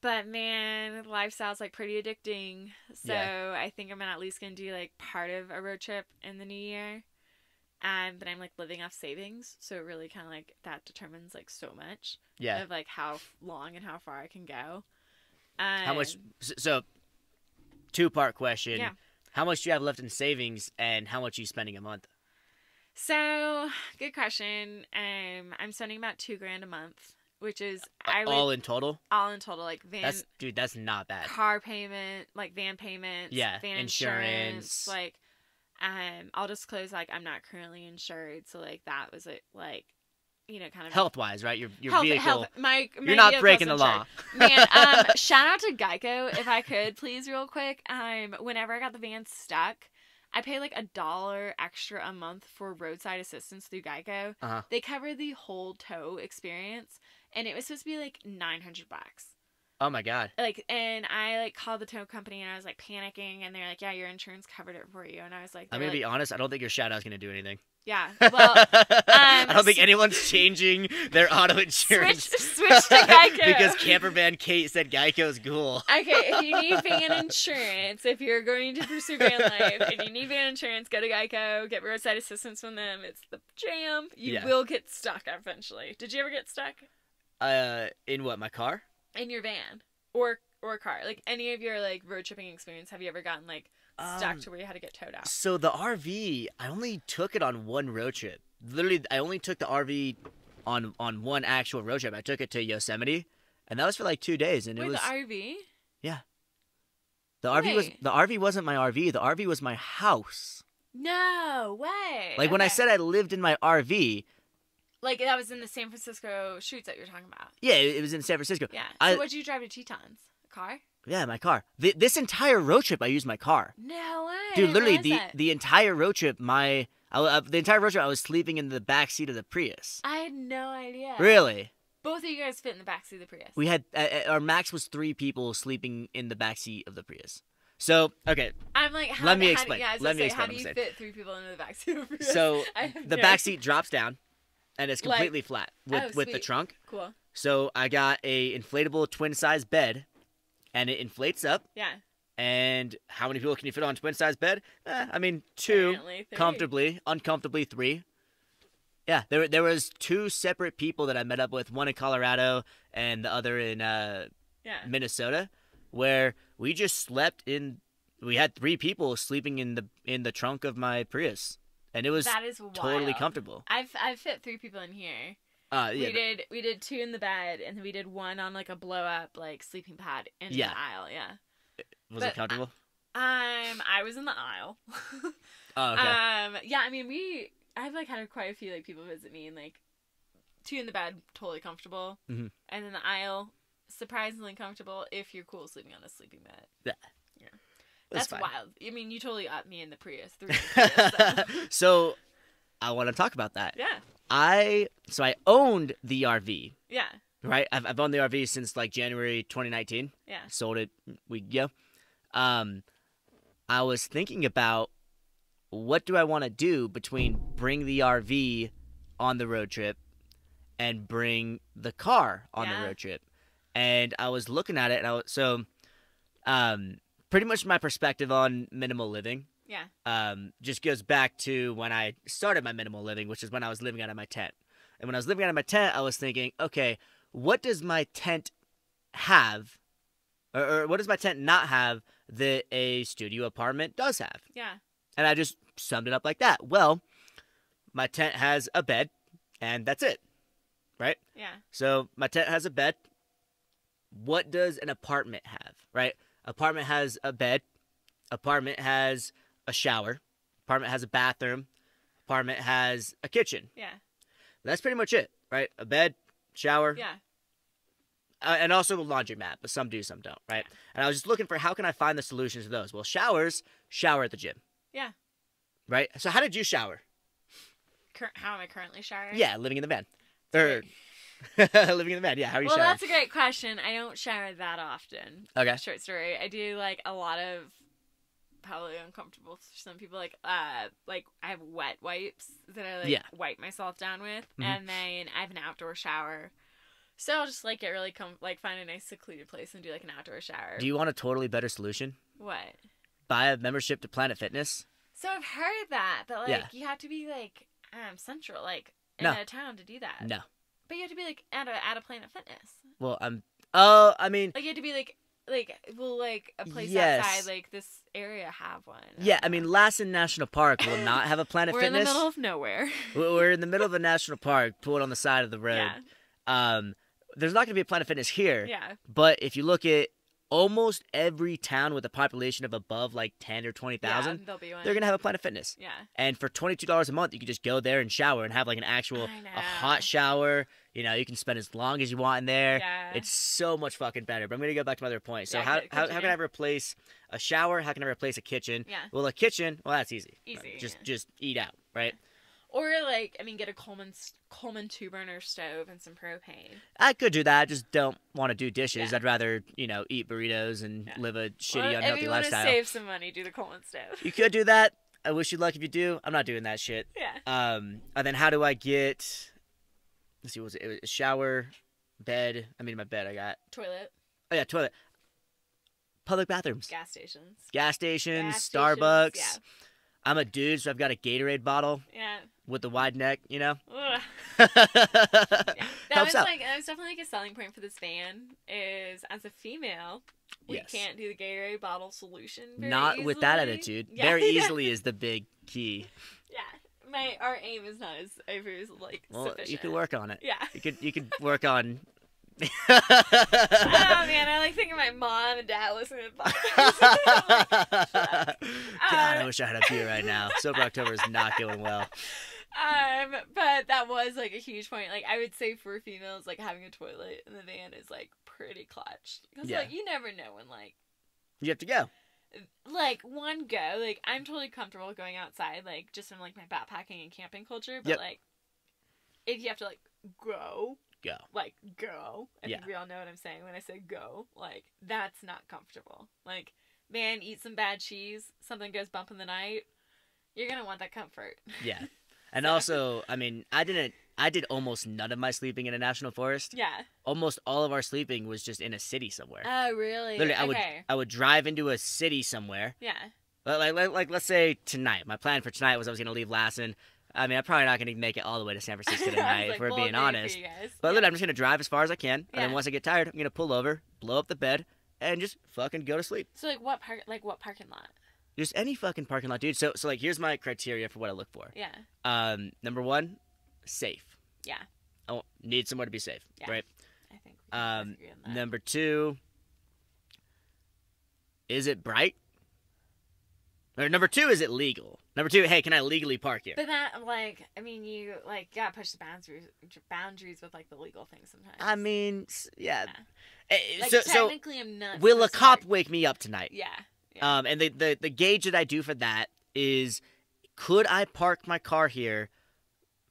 But, man, lifestyle's, like, pretty addicting. So Yeah. I think I'm at least going to do, like, part of a road trip in the new year. But I'm, like, living off savings. So it really kind of, like, that determines, like, so much. Yeah. Of, like, how long and how far I can go. How much... So, two-part question. Yeah. How much do you have left in savings, and how much are you spending a month? So, good question. I'm spending about $2,000 a month, which is All in total? all in total, like van, That's not bad. car payment, like van payments, Yeah, van insurance. like, I'll disclose, like, I'm not currently insured, so, like, that was like, you know, kind of Health-wise, right? Your vehicle. health. My You're not vehicle's breaking the insured. law. Man, shout out to Geico, if I could, please, real quick. Whenever I got the van stuck, I pay like $1 extra a month for roadside assistance through Geico. Uh-huh. They cover the whole tow experience, and it was supposed to be like $900. Oh my God. Like, and I like called the tow company, and I was like panicking, and they're like, "Yeah, your insurance covered it for you." And I was like, I'm going to be honest, I don't think your shout-out's going to do anything. "Yeah, well, I don't think anyone's changing their auto insurance. switch to Geico Because CamperVan Kate said Geico's cool. Okay, if you need van insurance, if you're going to pursue van life, and you need van insurance, go to Geico, get roadside assistance from them. It's the jam. You Yeah. will get stuck eventually. Did you ever get stuck In what, my car? in your van or car? Like, any of your, like, road tripping experience, have you ever gotten, like, stuck to where you had to get towed out? So the RV, I only took it on one road trip. Literally, I only took the RV on one actual road trip. I took it to Yosemite, and that was for like 2 days. And Wait, it was the RV? the Wait. RV wasn't my RV. The RV was my house. No way. Like when I Okay. said I lived in my RV, Like, that was in the San Francisco shoots that you're talking about. yeah, it was in San Francisco. Yeah. So I- what'd you drive to Tetons? A car? Yeah, my car. This entire road trip, I used my car. No way. I Dude, didn't literally, realize that. the entire road trip, the entire road trip, I was sleeping in the back seat of the Prius. I had no idea. Really? Both of you guys fit in the backseat of the Prius. We had our max was 3 people sleeping in the back seat of the Prius. So okay, I'm like, how, Let me how explain. Do, yeah, I was Let gonna me say, explain how what do you I'm saying. fit 3 people into the backseat of the Prius? so I have the no- back seat drops down, and it's Like- completely flat with Oh, with the sweet. trunk. Cool. So I got a inflatable twin size bed, and it inflates up. Yeah. And how many people can you fit on a twin size bed? I mean, 2 Apparently 3. comfortably, uncomfortably 3. Yeah, there was 2 separate people that I met up with, one in Colorado and the other in Minnesota, where we just slept in. We had 3 people sleeping in the trunk of my Prius, and it was totally comfortable. I've fit 3 people in here. Yeah. We did 2 in the bed, and we did 1 on like a blow up like sleeping pad in the aisle. Yeah. Was it comfortable? I was in the aisle. Oh, okay. Yeah, I mean I've like had quite a few like people visit me, and like 2 in the bed, totally comfortable, and in the aisle, surprisingly comfortable if you're cool sleeping on a sleeping bed. Yeah. That's wild. I mean, you totally upped me in the Prius. Through the Prius So I want to talk about that. Yeah. I owned the RV. Yeah. Right? I've owned the RV since like January 2019. Yeah. Sold it a week ago. I was thinking about what do I want to do between bring the RV on the road trip and bring the car on the road trip. And I was looking at it, and pretty much my perspective on minimal living. Yeah. Just goes back to when I started my minimal living, which is when I was living out of my tent. And when I was living out of my tent, I was thinking, okay, what does my tent have, or what does my tent not have that a studio apartment does have? Yeah. And I just summed it up like that. Well, my tent has a bed, and that's it, right? Yeah. So my tent has a bed. What does an apartment have, right? Apartment has a bed. Apartment has a shower. Apartment has a bathroom. Apartment has a kitchen. Yeah. That's pretty much it, right? A bed, shower. Yeah. And also a laundromat, but some do, some don't, right? Yeah. And I was just looking for how can I find the solutions to those. Well, shower at the gym. Yeah. Right? So how did you shower? How am I currently showering? Yeah, living in the van. Living in the van, yeah. How are you showering? Well, that's a great question. I don't shower that often. Okay. Short story. I do like a lot of probably uncomfortable for some people. Like I have wet wipes that I wipe myself down with, and then I have an outdoor shower. So I'll just like get really find a nice secluded place and do like an outdoor shower. Do you want a totally better solution? What? Buy a membership to Planet Fitness. So I've heard that, but you have to be like central, like in a town to do that. No. But you have to be like at a Planet Fitness. Well, I mean, like you have to be like a place outside like this area have one. Yeah, I mean, Lassen National Park will not have a Planet Fitness. We're in the middle of nowhere. We're in the middle of a national park, pulled on the side of the road. Yeah. There's not going to be a Planet Fitness here. Yeah. But if you look at almost every town with a population of above like 10 or 20,000, there'll be one. They're going to have a Planet Fitness. Yeah. And for $22 a month, you can just go there and shower and have like an actual a hot shower. You know, you can spend as long as you want in there. Yeah. It's so much fucking better. But I'm going to go back to my other point. So how can I replace a shower? How can I replace a kitchen? Yeah. Well, a kitchen, that's easy. Easy. Just eat out, right? Or get a Coleman 2-burner stove and some propane. I could do that. I just don't want to do dishes. Yeah. I'd rather, eat burritos and live a shitty, unhealthy lifestyle. If you want to save some money, do the Coleman stove. You could do that. I wish you luck if you do. I'm not doing that shit. Yeah. And then how do I get... Let's see, what was it? It was a shower, bed. I mean, my bed I got... Toilet. Oh, yeah, toilet. Public bathrooms. Gas stations. Starbucks. Yeah. I'm a dude, so I've got a Gatorade bottle. Yeah. With the wide neck, Yeah. Helps out. That was definitely a selling point for this van. Is as a female, we can't do the Gatorade bottle solution very Not easily. with that attitude. Yeah. Very easily is the big key. Yeah. Our aim is not as sufficient. You could work on it. Yeah. You could work on. Oh man, I like thinking my mom and dad listening to the podcast. God, I wish I had a beer right now. Sober October is not going well. But that was a huge point. I would say for females, having a toilet in the van is pretty clutch because you never know when you have to go. One go. I'm totally comfortable going outside, just from my backpacking and camping culture. But if you have to go. Go. Go. I think we all know what I'm saying when I say go. That's not comfortable. Man, eat some bad cheese, something goes bump in the night, you're going to want that comfort. Yeah. And also, I mean, I did almost none of my sleeping in a national forest. Yeah. Almost all of our sleeping was just in a city somewhere. Oh, really? Literally, I would drive into a city somewhere. Yeah. Like let's say tonight. My plan for tonight was I was going to leave Lassen. I mean, I'm probably not going to make it all the way to San Francisco tonight, if we're bold being day honest. for you guys. But Yeah. look, I'm just going to drive as far as I can, and then Yeah. once I get tired, I'm going to pull over, blow up the bed, and just fucking go to sleep. So like what parking lot? Just any fucking parking lot, dude. So like, here's my criteria for what I look for. Yeah. Number one, safe. Yeah. I need somewhere to be safe, Yeah. right? I think we can agree on that. Number two, is it bright? Or number two, is it legal? Number two, hey, can I legally park here? But that, like, I mean, you, like, gotta push the boundaries with, like, the legal things sometimes. I mean, yeah. Like, So technically, I'm not. will a supposed to cop park. wake me up tonight? Yeah. Yeah. And the gauge that I do for that is, could I park my car here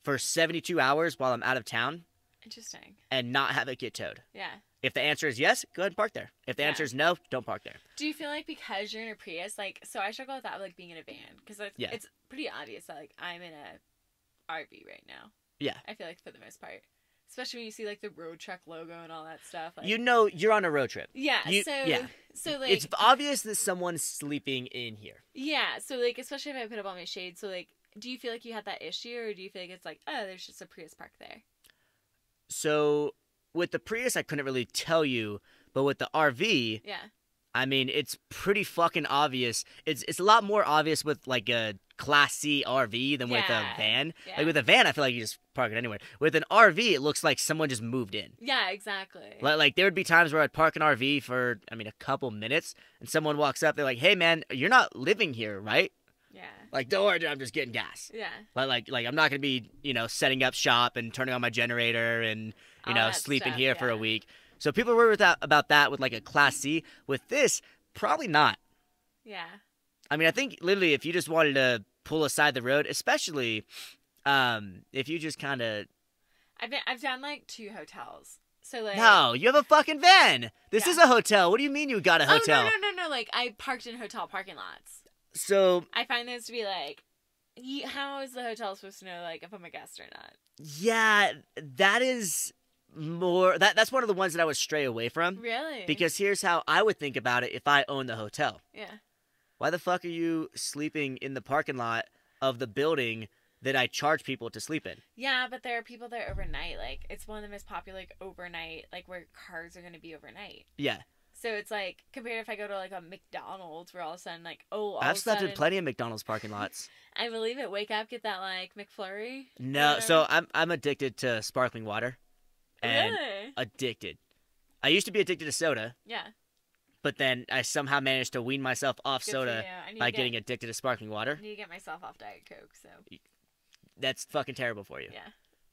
for 72 hours while I'm out of town Interesting. and not have it get towed? Yeah. If the answer is yes, go ahead and park there. If the Yeah. answer is no, don't park there. Do you feel like because you're in a Prius, like, so I struggle with that, like, being in a van. Because Yeah. it's pretty obvious that, like, I'm in a RV right now. Yeah. I feel like for the most part. Especially when you see, like, the road truck logo and all that stuff. Like, You know you're on a road trip. Yeah. yeah. So, like. It's obvious that someone's sleeping in here. Yeah. So, like, especially if I put up all my shades. So, like, do you feel like you had that issue? Or do you feel like it's like, oh, there's just a Prius parked there? So with the Prius, I couldn't really tell you, but with the RV, Yeah. I mean, it's pretty fucking obvious. It's a lot more obvious with like a Class C RV than with a Yeah. van. Yeah. Like with a van, I feel like you just park it anywhere. With an RV, it looks like someone just moved in. Yeah, exactly. Like there would be times where I'd park an RV for, I mean, a couple minutes, and someone walks up, they're like, "Hey, man, you're not living here, right?" Yeah. Like, don't worry, dude, I'm just getting gas. Yeah. Like I'm not gonna be, setting up shop and turning on my generator and All that sleeping stuff, here for a yeah. week. So people worry about that with like a Class C. With this, probably not. Yeah. I mean, I think literally if you just wanted to pull aside the road, especially if you just kind of. I've done like 2 hotels. So like. No, you have a fucking van. This Yeah. is a hotel. What do you mean you got a hotel? Oh, no. Like, I parked in hotel parking lots. So I find those to be like, how is the hotel supposed to know, like, if I'm a guest or not? yeah, that is more. That's one of the ones that I would stray away from. Really? Because here's how I would think about it if I owned the hotel. Yeah. Why the fuck are you sleeping in the parking lot of the building that I charge people to sleep in? Yeah, but there are people there overnight. Like, it's one of the most popular, like, overnight, like, where cars are going to be overnight. Yeah. So it's like, compared if I go to, like, a McDonald's where all of a sudden, like, I've slept in plenty of McDonald's parking lots. I believe it. Wake up, get that, like, McFlurry. No, or so whatever. I'm addicted to sparkling water. And Really? addicted. I used to be addicted to soda, Yeah. but then I somehow managed to wean myself off Good for soda you. I need by to getting addicted to sparkling water. I need to get myself off Diet Coke, so. That's fucking terrible for you. Yeah.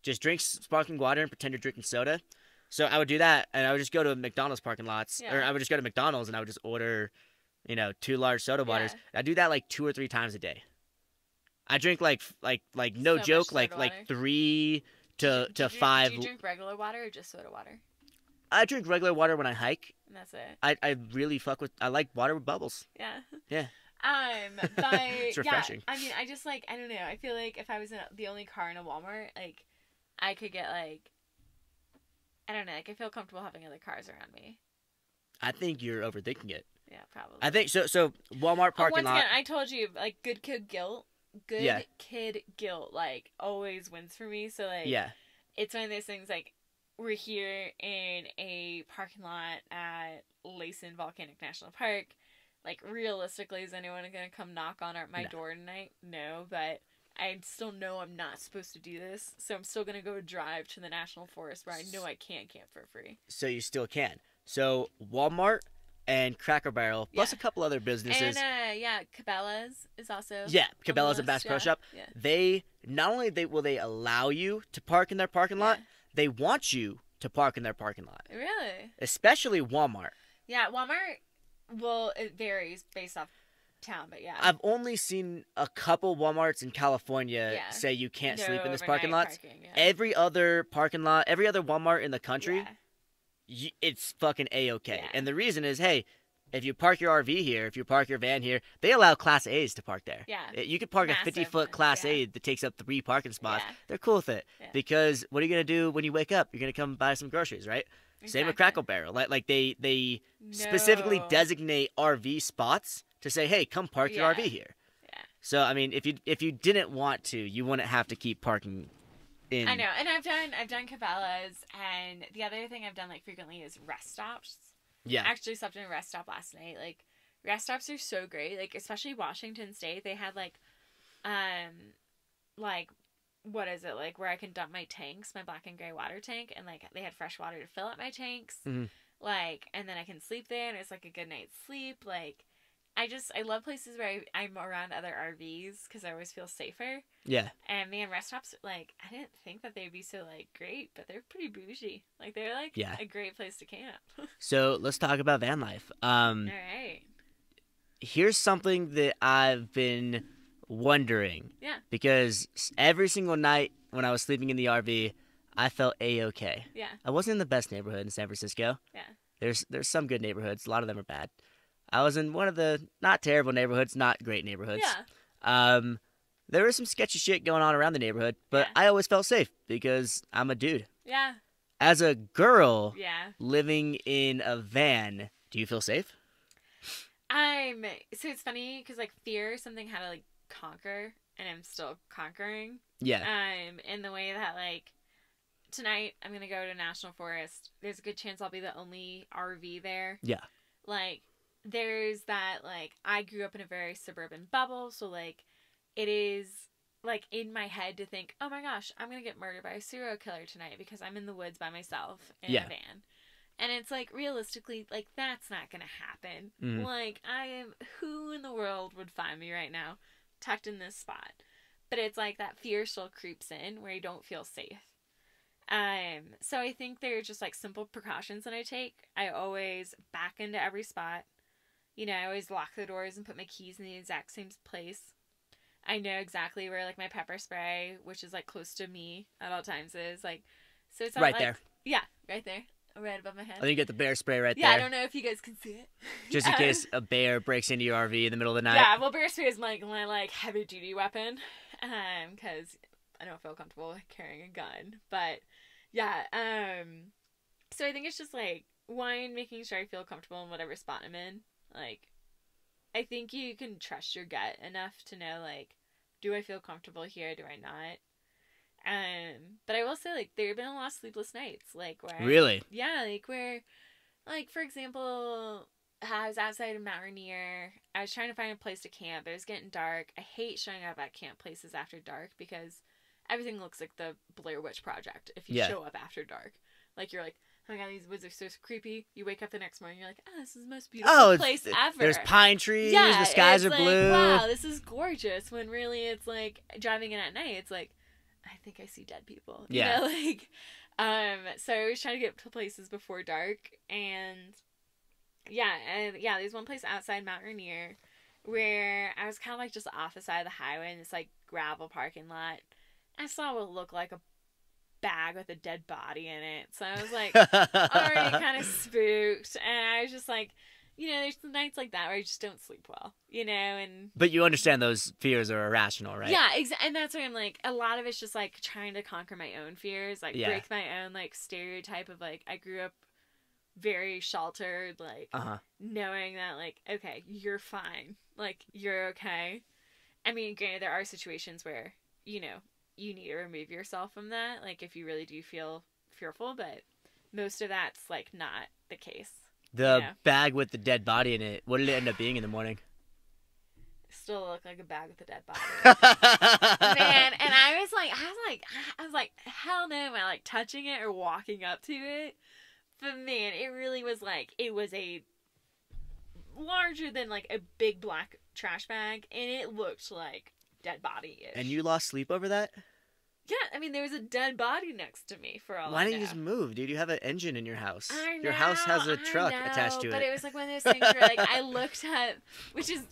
Just drink sparkling water and pretend you're drinking soda. So I would do that, and I would just go to McDonald's parking lots, or Yeah. I would just go to McDonald's and I would just order, 2 large soda waters. Yeah. I do that like 2 or 3 times a day. I drink like no So much joke, soda like water. 3 to Do you 5. Do you drink regular water or just soda water? I drink regular water when I hike. And that's it. I really fuck with. I like water with bubbles. Yeah. Yeah. But It's refreshing. Yeah, I mean, I just like, I don't know. I feel like if I was in the only car in a Walmart, like, I could get like, I don't know. Like, I feel comfortable having other cars around me. I think you're overthinking it. Yeah, probably. I think so. So Walmart parking once lot. again, I told you, like, good kid guilt. Good Yeah. kid guilt, like, always wins for me. So, like, Yeah. it's one of those things, like, we're here in a parking lot at Layson Volcanic National Park. Like, realistically, is anyone going to come knock on my No. door tonight? No, but I still know I'm not supposed to do this. So I'm still going to go drive to the National Forest where I know I can't camp for free. So you still can. So Walmart and Cracker Barrel, plus Yeah. a couple other businesses. And, Cabela's is also. Yeah, on the Cabela's and list, Bass Pro yeah, Shop. Yeah. They not only will they allow you to park in their parking lot, Yeah. they want you to park in their parking lot. Really? Especially Walmart. Yeah, Walmart, well, it varies based off town, but yeah. I've only seen a couple Walmarts in California Yeah. say you can't No sleep in this overnight parking lot. parking, yeah. Every other parking lot, every other Walmart in the country, Yeah. it's fucking A-okay. Yeah. And the reason is, hey, if you park your RV here, if you park your van here, they allow Class A's to park there. Yeah. You could park a Massive 50-foot ones, Class yeah. A that takes up 3 parking spots. Yeah. They're cool with it. Yeah. Because what are you going to do when you wake up? You're going to come buy some groceries, right? Same with Cracker Exactly. Barrel. Like they specifically No. designate RV spots to say, hey, come park your Yeah. RV here. Yeah. So I mean, if you didn't want to, you wouldn't have to keep parking in. I know, and I've done Cabela's, and the other thing I've done like frequently is rest stops. Yeah. I actually slept in a rest stop last night. Like, rest stops are so great. Like, especially Washington State, they had like what is it, like where I can dump my tanks, my black and gray water tank, and like they had fresh water to fill up my tanks. Mm-hmm. Like, and then I can sleep there, and it's like a good night's sleep. Like, I love places where I'm around other RVs because I always feel safer. Yeah. And man, rest stops, like, I didn't think that they'd be so like great, but they're pretty bougie. Like, they're like a great place to camp. So let's talk about van life. All right. Here's something that I've been wondering. Yeah. Because every single night when I was sleeping in the RV, I felt A-okay. Yeah. I wasn't in the best neighborhood in San Francisco. Yeah. There's some good neighborhoods. A lot of them are bad. I was in one of the not terrible neighborhoods, not great neighborhoods. Yeah. There was some sketchy shit going on around the neighborhood, but I always felt safe because I'm a dude. Yeah. As a girl living in a van, do you feel safe? So it's funny because like fear is something I had to like conquer, and I'm still conquering. Yeah. In the way that like tonight I'm gonna go to National Forest. There's a good chance I'll be the only RV there. Yeah. Like there's that, like, I grew up in a very suburban bubble, so like it is like in my head to think, oh my gosh, I'm gonna get murdered by a serial killer tonight because I'm in the woods by myself in a van. And it's like, realistically, like, that's not gonna happen. Mm-hmm. Like, who in the world would find me right now tucked in this spot? But it's like that fear still creeps in where you don't feel safe. So I think they're just like simple precautions that I take. I always back into every spot. You know, I always lock the doors and put my keys in the exact same place. I know exactly where like my pepper spray, which is like close to me at all times, is like. So it's not right like, there. Yeah, right there. Right above my head. I think you get the bear spray right there. Yeah, I don't know if you guys can see it. Just in case a bear breaks into your RV in the middle of the night. Yeah, well, bear spray is my like heavy duty weapon, because I don't feel comfortable carrying a gun. But yeah, so I think it's just like one, making sure I feel comfortable in whatever spot I'm in. Like, I think you can trust your gut enough to know, like, do I feel comfortable here? Do I not? But I will say, like, there have been a lot of sleepless nights, like, where really, like where, like, for example, I was outside of Mount Rainier. I was trying to find a place to camp. It was getting dark. I hate showing up at camp places after dark because everything looks like the Blair Witch Project if you show up after dark. Like, you're like, oh my god, these woods are so creepy. You wake up the next morning, you're like, oh, this is the most beautiful place ever. There's pine trees, the skies are like, blue. Wow, this is gorgeous. When really it's like, driving in at night, it's like, I think I see dead people. You know, like, so I was trying to get to places before dark, and there's one place outside Mount Rainier where I was kind of like just off the side of the highway in this like gravel parking lot. I saw what looked like a bag with a dead body in it, so I was like already kind of spooked, and I was just like, you know, there's nights like that where I just don't sleep well, you know, and... But you understand those fears are irrational, right? Yeah, and that's why I'm like, a lot of it's just like trying to conquer my own fears, like break my own like stereotype of like, I grew up very sheltered, like knowing that like, okay, you're fine, like you're okay. I mean, granted, there are situations where, you know, you need to remove yourself from that, like if you really do feel fearful, but most of that's like not the case. The bag with the dead body in it, what did it end up being in the morning? Still looked like a bag with a dead body. Man, and I was like, hell no, am I like touching it or walking up to it? But man, it really was like, it was a larger than like a big black trash bag, and it looked like dead body-ish. And you lost sleep over that? Yeah, I mean, there was a dead body next to me for all Why I know. didn't you just move, dude? You have an engine in your house. I know, your house has a truck attached to it. But it was like one of those things where, like, I looked at, which is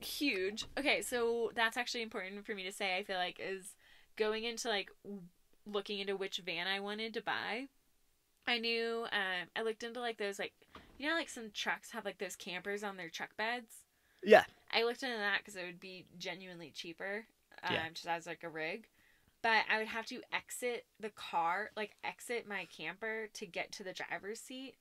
huge. Okay, so that's actually important for me to say, I feel like, is going into, like, looking into which van I wanted to buy. I knew, I looked into, like, those, like, you know, like, some trucks have, like, those campers on their truck beds? Yeah. I looked into that because it would be genuinely cheaper, just as, like, a rig. But I would have to exit the car, like exit my camper to get to the driver's seat.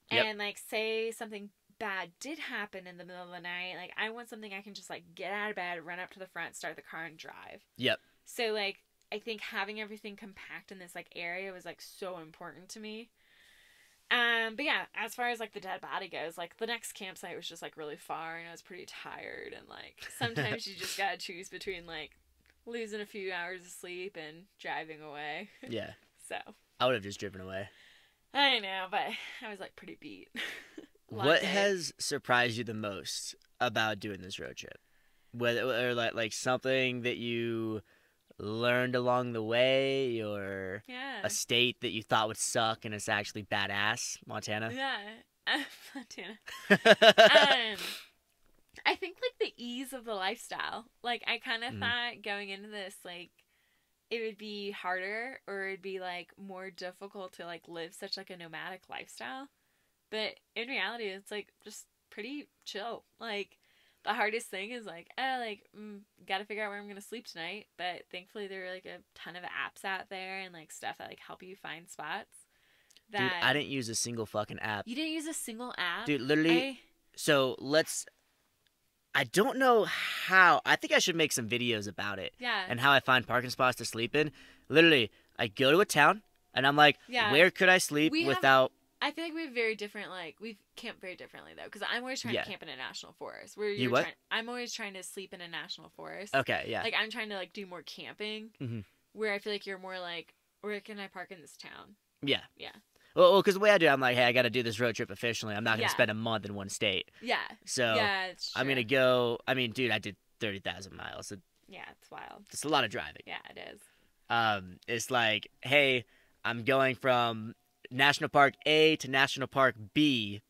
And like say something bad did happen in the middle of the night, like, I want something I can just, like, get out of bed, run up to the front, start the car, and drive. Yep. So, like, I think having everything compact in this, like, area was, like, so important to me. But yeah, as far as, like, the dead body goes, like, the next campsite was just, like, really far, and I was pretty tired, and, like, sometimes you just gotta choose between, like, losing a few hours of sleep and driving away. Yeah. So. I would have just driven away. I know, but I was, like, pretty beat. What has surprised you the most about doing this road trip? Whether, or like something that you learned along the way, or a state that you thought would suck and it's actually badass? Montana? Yeah. Montana. I think, like, the ease of the lifestyle. Like, I kind of thought going into this, like, it would be harder, or it'd be, like, more difficult to, like, live such, like, a nomadic lifestyle. But in reality, it's, like, just pretty chill. Like, the hardest thing is, like, gotta figure out where I'm gonna sleep tonight. But thankfully, there are, like, a ton of apps out there and, like, stuff that, like, help you find spots. Dude, I didn't use a single fucking app. You didn't use a single app? Dude, literally. I don't know how. I think I should make some videos about it. Yeah. And how I find parking spots to sleep in. Literally, I go to a town, and I'm like, where could I sleep without... I feel like we have very different, like, we've camped very differently, though. Because I'm always trying to camp in a national forest. Where you what? I'm always trying to sleep in a national forest. Okay, yeah. Like, I'm trying to, like, do more camping. Mm-hmm. Where I feel like you're more like, where can I park in this town? Yeah. Yeah. Well, because the way I do it, I'm like, hey, I got to do this road trip efficiently. I'm not going to spend a month in one state. Yeah. So it's true. I'm going to go, I mean, dude, I did 30,000 miles. Yeah, it's wild. It's a lot of driving. Yeah, it is. It's like, hey, I'm going from National Park A to National Park B,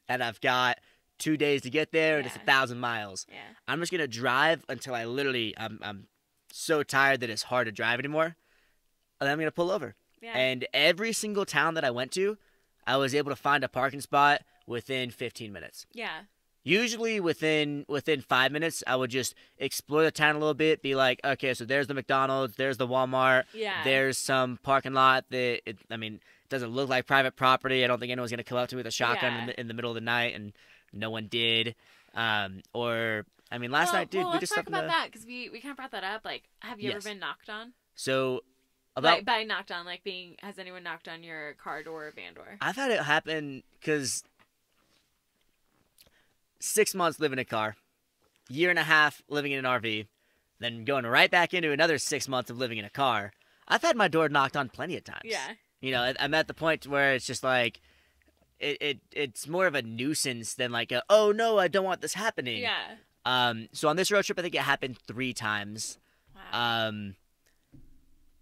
and I've got 2 days to get there, and it's 1,000 miles. Yeah. I'm just going to drive until I literally, I'm so tired that it's hard to drive anymore, and then I'm going to pull over. Yeah. And every single town that I went to, I was able to find a parking spot within 15 minutes. Yeah. Usually within 5 minutes, I would just explore the town a little bit, be like, okay, so there's the McDonald's, there's the Walmart, there's some parking lot that, it doesn't look like private property. I don't think anyone's going to come up to me with a shotgun in the middle of the night, and no one did. Last night, dude, we just let's talk about that, because we kind of brought that up. Like, have you ever been knocked on? So... by knocked on, like, has anyone knocked on your car door or van door? I've had it happen because 6 months living in a car, year and a half living in an RV, then going right back into another 6 months of living in a car. I've had my door knocked on plenty of times. Yeah. You know, I'm at the point where it's just like, it's more of a nuisance than like oh no, I don't want this happening. Yeah. So on this road trip, I think it happened 3 times. Wow.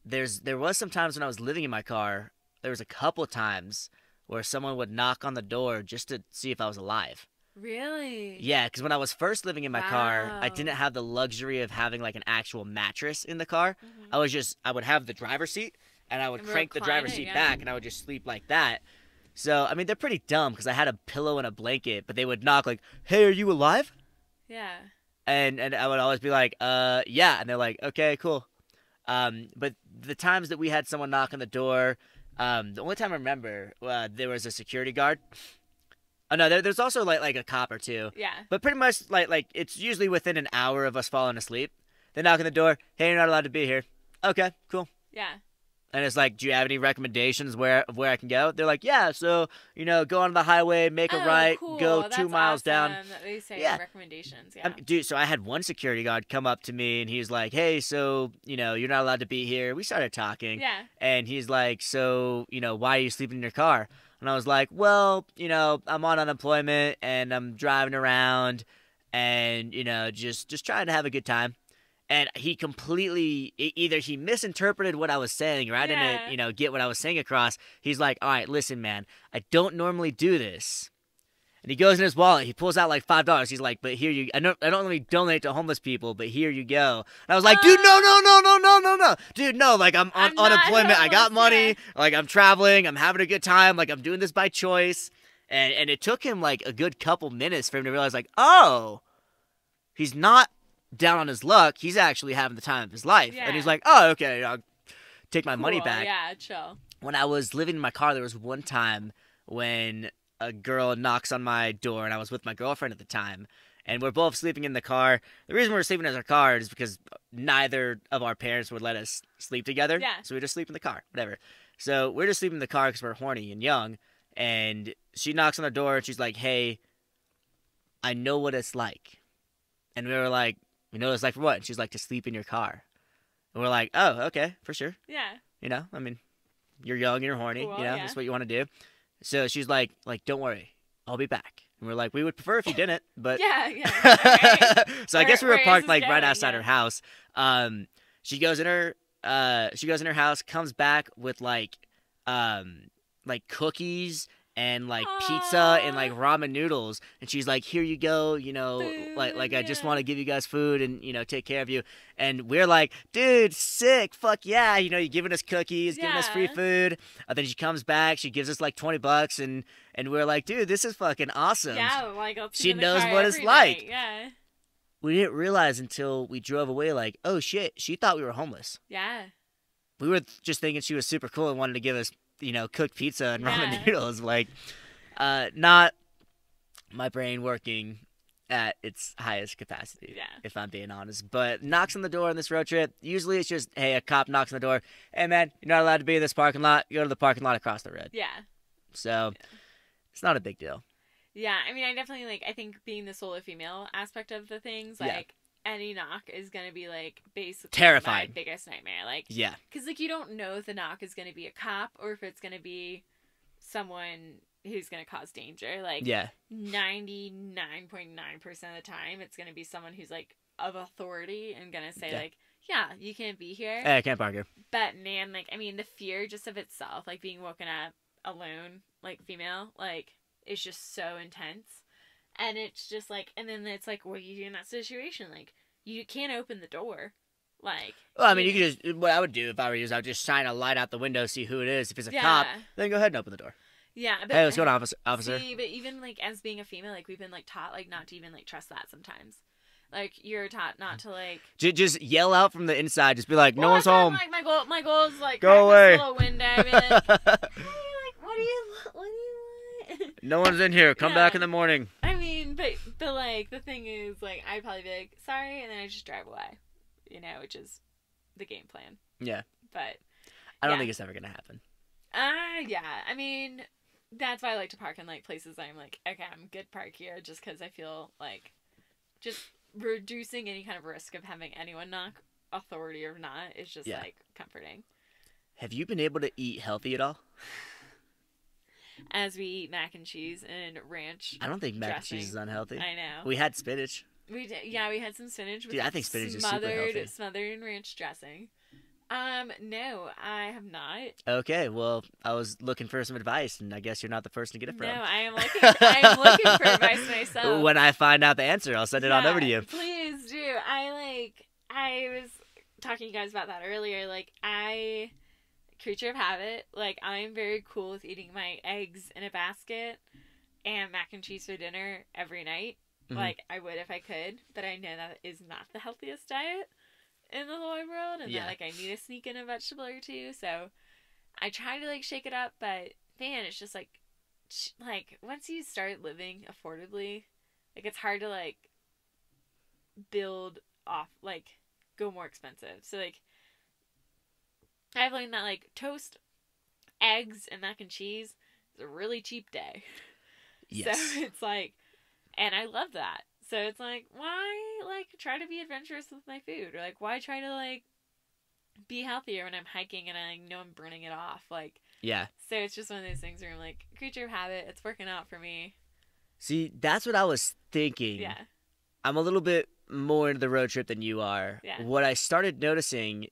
There was some times when I was living in my car, there was a couple times where someone would knock on the door just to see if I was alive. Really? Yeah, because when I was first living in my car, I didn't have the luxury of having like an actual mattress in the car. Mm-hmm. I would have the driver's seat, and I would crank the driver's seat back, and I would just sleep like that. So, I mean, they're pretty dumb because I had a pillow and a blanket, but they would knock like, hey, are you alive? Yeah. And I would always be like, yeah. And they're like, okay, cool. But the times that we had someone knock on the door, the only time I remember, there was a security guard. Oh no, there's also like a cop or two. Yeah. But pretty much like it's usually within an hour of us falling asleep. They knock on the door. Hey, you're not allowed to be here. Okay, cool. Yeah. And it's like, do you have any recommendations where I can go? They're like, yeah, so, go on the highway, make a right, cool. go That's 2 miles down. That they say recommendations, Dude, so I had one security guard come up to me, and he was like, hey, so, you're not allowed to be here. We started talking. Yeah. And he's like, so, why are you sleeping in your car? And I was like, well, I'm on unemployment, and I'm driving around, and, just trying to have a good time. And he completely, either he misinterpreted what I was saying, or I didn't, get what I was saying across. He's like, all right, listen, man, I don't normally do this. And he goes in his wallet, he pulls out like $5. He's like, but here I don't really donate to homeless people, but here you go. And I was like, dude, no. Dude, no, like I'm on unemployment, I got money, like I'm traveling, I'm having a good time, like I'm doing this by choice. And it took him like a good couple minutes for him to realize like, oh, he's not down on his luck, he's actually having the time of his life. And he's like, oh, okay, I'll take my money back. Yeah, chill. When I was living in my car, there was one time when a girl knocks on my door, and I was with my girlfriend at the time, and we're both sleeping in the car. The reason we're sleeping in our car is because neither of our parents would let us sleep together. Yeah. So we just sleep in the car, whatever. So we're just sleeping in the car because we're horny and young. And she knocks on the door, and she's like, "Hey, I know what it's like." And we were like, "You know what it's like for what?" And she's like, "To sleep in your car." And we're like, "Oh, okay, for sure." Yeah. You know, I mean, you're young and you're horny. Cool, you know, yeah. that's what you want to do. So she's like, "Don't worry, I'll be back." And we're like, "We would prefer if you didn't, but." Yeah. Right. So I guess we were Where is parked this like right going? outside Yeah. her house. She goes in her house, comes back with like cookies and like pizza and like ramen noodles, and she's like, "Here you go, you know, Food, like I just yeah. want to give you guys food and, you know, take care of you." And we're like, "Dude, sick, fuck yeah, you know, you're giving us cookies, giving us free Yeah. food." And then she comes back, she gives us like $20, and we're like, "Dude, this is fucking awesome." Yeah, like I'll She sleep in the knows car what it's every like. night. Yeah. We didn't realize until we drove away, like, oh shit, she thought we were homeless. Yeah. We were just thinking she was super cool and wanted to give us, you know, cooked pizza and ramen Yeah. noodles. Like, not my brain working at its highest capacity, Yeah. if I'm being honest. But knocks on the door on this road trip, usually it's just, hey, a cop knocks on the door. "Hey, man, you're not allowed to be in this parking lot. You go to the parking lot across the road." Yeah. So, it's not a big deal. Yeah. I mean, I definitely like. I think being the solo female aspect of the things, Yeah. like any knock is gonna be like basically Terrifying. my biggest nightmare. Like, Yeah. because like you don't know if the knock is gonna be a cop or if it's gonna be someone who's gonna cause danger. Like, Yeah. 99.9% of the time, it's gonna be someone who's like of authority and gonna say Yeah. like, "Yeah, you can't be here." Hey, I can't park here. But man, like, I mean, the fear just of itself, like being woken up alone, like female, like, is just so intense. And it's just like, and then it's like, what do you do in that situation? Like, you can't open the door. Like, Well, I mean, you could just, what I would do if I were you is I would just shine a light out the window, see who it is. If it's a cop, Yeah. then go ahead and open the door. Yeah. But, Hey, what's going on, officer? See, but even like as being a female, like we've been like taught like not to even like trust that sometimes. Like you're taught not to like. Just yell out from the inside. Just be like, "No Well, one's that's why I'm home." like my goal is like Go crack away. this little window. Be like, hey, like, what do you want? "No one's in here. Come Yeah. back in the morning." I mean, but like the thing is, like I'd probably be like, "Sorry," and then I just drive away. You know, which is the game plan. Yeah. But I don't Yeah. think it's ever gonna happen. yeah. I mean, that's why I like to park in like places I'm like, okay, I'm good park here, just because I feel like just reducing any kind of risk of having anyone knock, authority or not, is just Yeah. like comforting. Have you been able to eat healthy at all? As we eat mac and cheese and ranch. I don't think mac and dressing. cheese is unhealthy. I know. We had spinach. We did, yeah, we had some spinach with Dude, I think spinach is super healthy. smothered in ranch dressing. No, I have not. Okay, well, I was looking for some advice, and I guess you're not the person to get it from. No, I am looking for advice myself. When I find out the answer, I'll send it on over to you. Please do. I was talking to you guys about that earlier. Like, creature of habit. Like, I'm very cool with eating my eggs in a basket and mac and cheese for dinner every night. Mhm. Like, I would if I could, but I know that is not the healthiest diet in the whole wide world, and Yeah. that, like, I need to sneak in a vegetable or two, so I try to, like, shake it up, but, man, it's just, like, once you start living affordably, like, it's hard to, like, build off, like, go more expensive, so, like, I've learned that, like, toast, eggs, and mac and cheese is a really cheap day. Yes. So, it's, like, and I love that. So it's like, why, like, try to be adventurous with my food? Or, like, why try to, like, be healthier when I'm hiking and I know I'm burning it off? Like, Yeah. so it's just one of those things where I'm like, creature of habit, it's working out for me. See, that's what I was thinking. Yeah. I'm a little bit more into the road trip than you are. Yeah. What I started noticing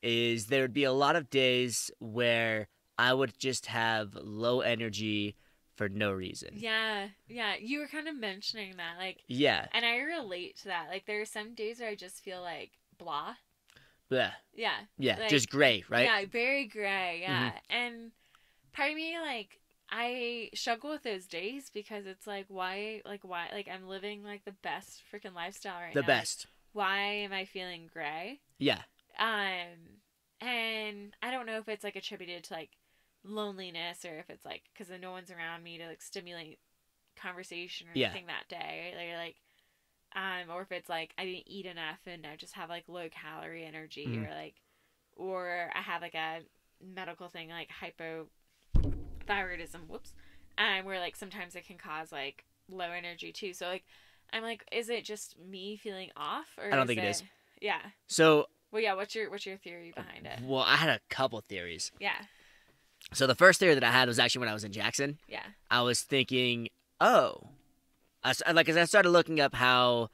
is there would be a lot of days where I would just have low energy for no reason. Yeah. Yeah. You were kind of mentioning that. Like, Yeah. and I relate to that. Like, there are some days where I just feel like blah. Yeah. Yeah. Yeah. Like, Just gray, right? Yeah, very gray, yeah. And part of me, like, I struggle with those days because it's like, why, like, I'm living, like, the best freaking lifestyle right now. The best. Why am I feeling gray? Yeah. And I don't know if it's, like, attributed to, like, loneliness, or if it's like because no one's around me to like stimulate conversation or Yeah. anything that day, like or if it's like I didn't eat enough and I just have like low calorie energy, Mhm. or I have like a medical thing like hypothyroidism, where like sometimes it can cause like low energy too. So like I'm like, is it just me feeling off, or I don't think it is. Yeah. So, Well, yeah. What's your theory behind it? well, I had a couple theories. Yeah. So the first theory that I had was actually when I was in Jackson. Yeah. I was thinking, oh, as I started looking up how,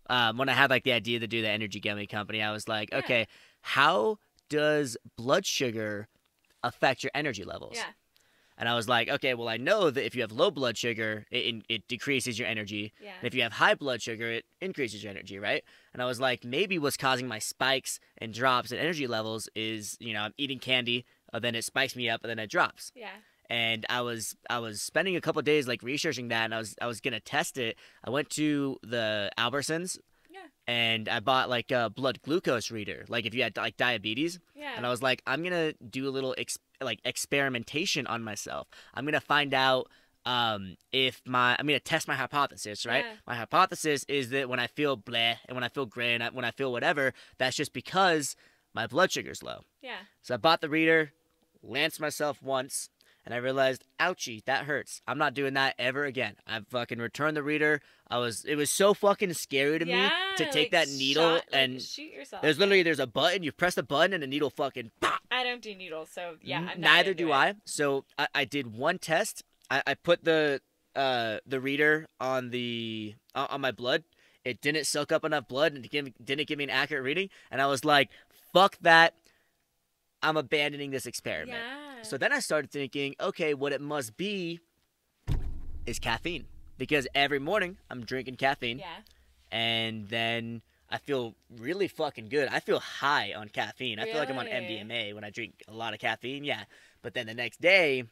when I had like the idea to do the energy gummy company, I was like, Yeah. okay, how does blood sugar affect your energy levels? Yeah. And I was like, okay, well, I know that if you have low blood sugar, it decreases your energy. Yeah. And if you have high blood sugar, it increases your energy, right? And I was like, maybe what's causing my spikes and drops in energy levels is, I'm eating candy, then it spikes me up, and then it drops. Yeah. And I was spending a couple of days like researching that, and I was gonna test it. I went to the Albertsons. Yeah. And I bought like a blood glucose reader, like if you had like diabetes. Yeah. And I was like, I'm gonna do a little experimentation on myself. I'm gonna find out I'm gonna test my hypothesis, right? Yeah. My hypothesis is that when I feel bleh and when I feel gray and when I feel whatever, that's just because my blood sugar's low. Yeah. So I bought the reader, lanced myself once, and I realized, ouchie, that hurts. I'm not doing that ever again. I fucking returned the reader. It was so fucking scary to me to take that needle and shoot yourself. there's a button. You press the button and the needle fucking pop. I don't do needles, so yeah. I'm not Neither into do it. I. So I did one test. I put the reader on on my blood. It didn't soak up enough blood and didn't give me an accurate reading. And I was like, fuck that. I'm abandoning this experiment. Yeah. So then I started thinking, okay, what it must be is caffeine. Because every morning I'm drinking caffeine. Yeah. And then I feel really fucking good. I feel high on caffeine. I feel like I'm on Really? MDMA when I drink a lot of caffeine. Yeah. But then the next day,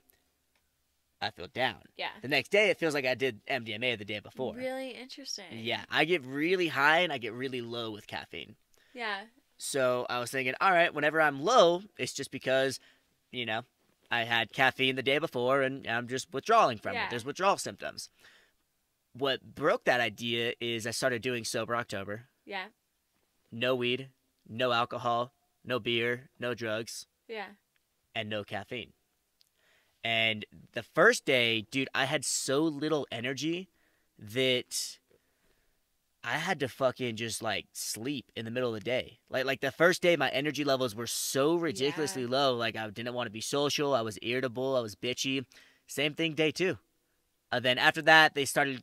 I feel down. Yeah. The next day, it feels like I did MDMA the day before. Really interesting. Yeah. I get really high and I get really low with caffeine. Yeah. So I was thinking, all right, whenever I'm low, it's just because, I had caffeine the day before and I'm just withdrawing from it. Yeah. There's withdrawal symptoms. What broke that idea is I started doing Sober October. Yeah. No weed, no alcohol, no beer, no drugs, Yeah. and no caffeine. And the first day, dude, I had so little energy that I had to fucking just like sleep in the middle of the day. Like the first day, my energy levels were so ridiculously low. Like I didn't want to be social. I was irritable. I was bitchy. Same thing day two. Then after that, they started,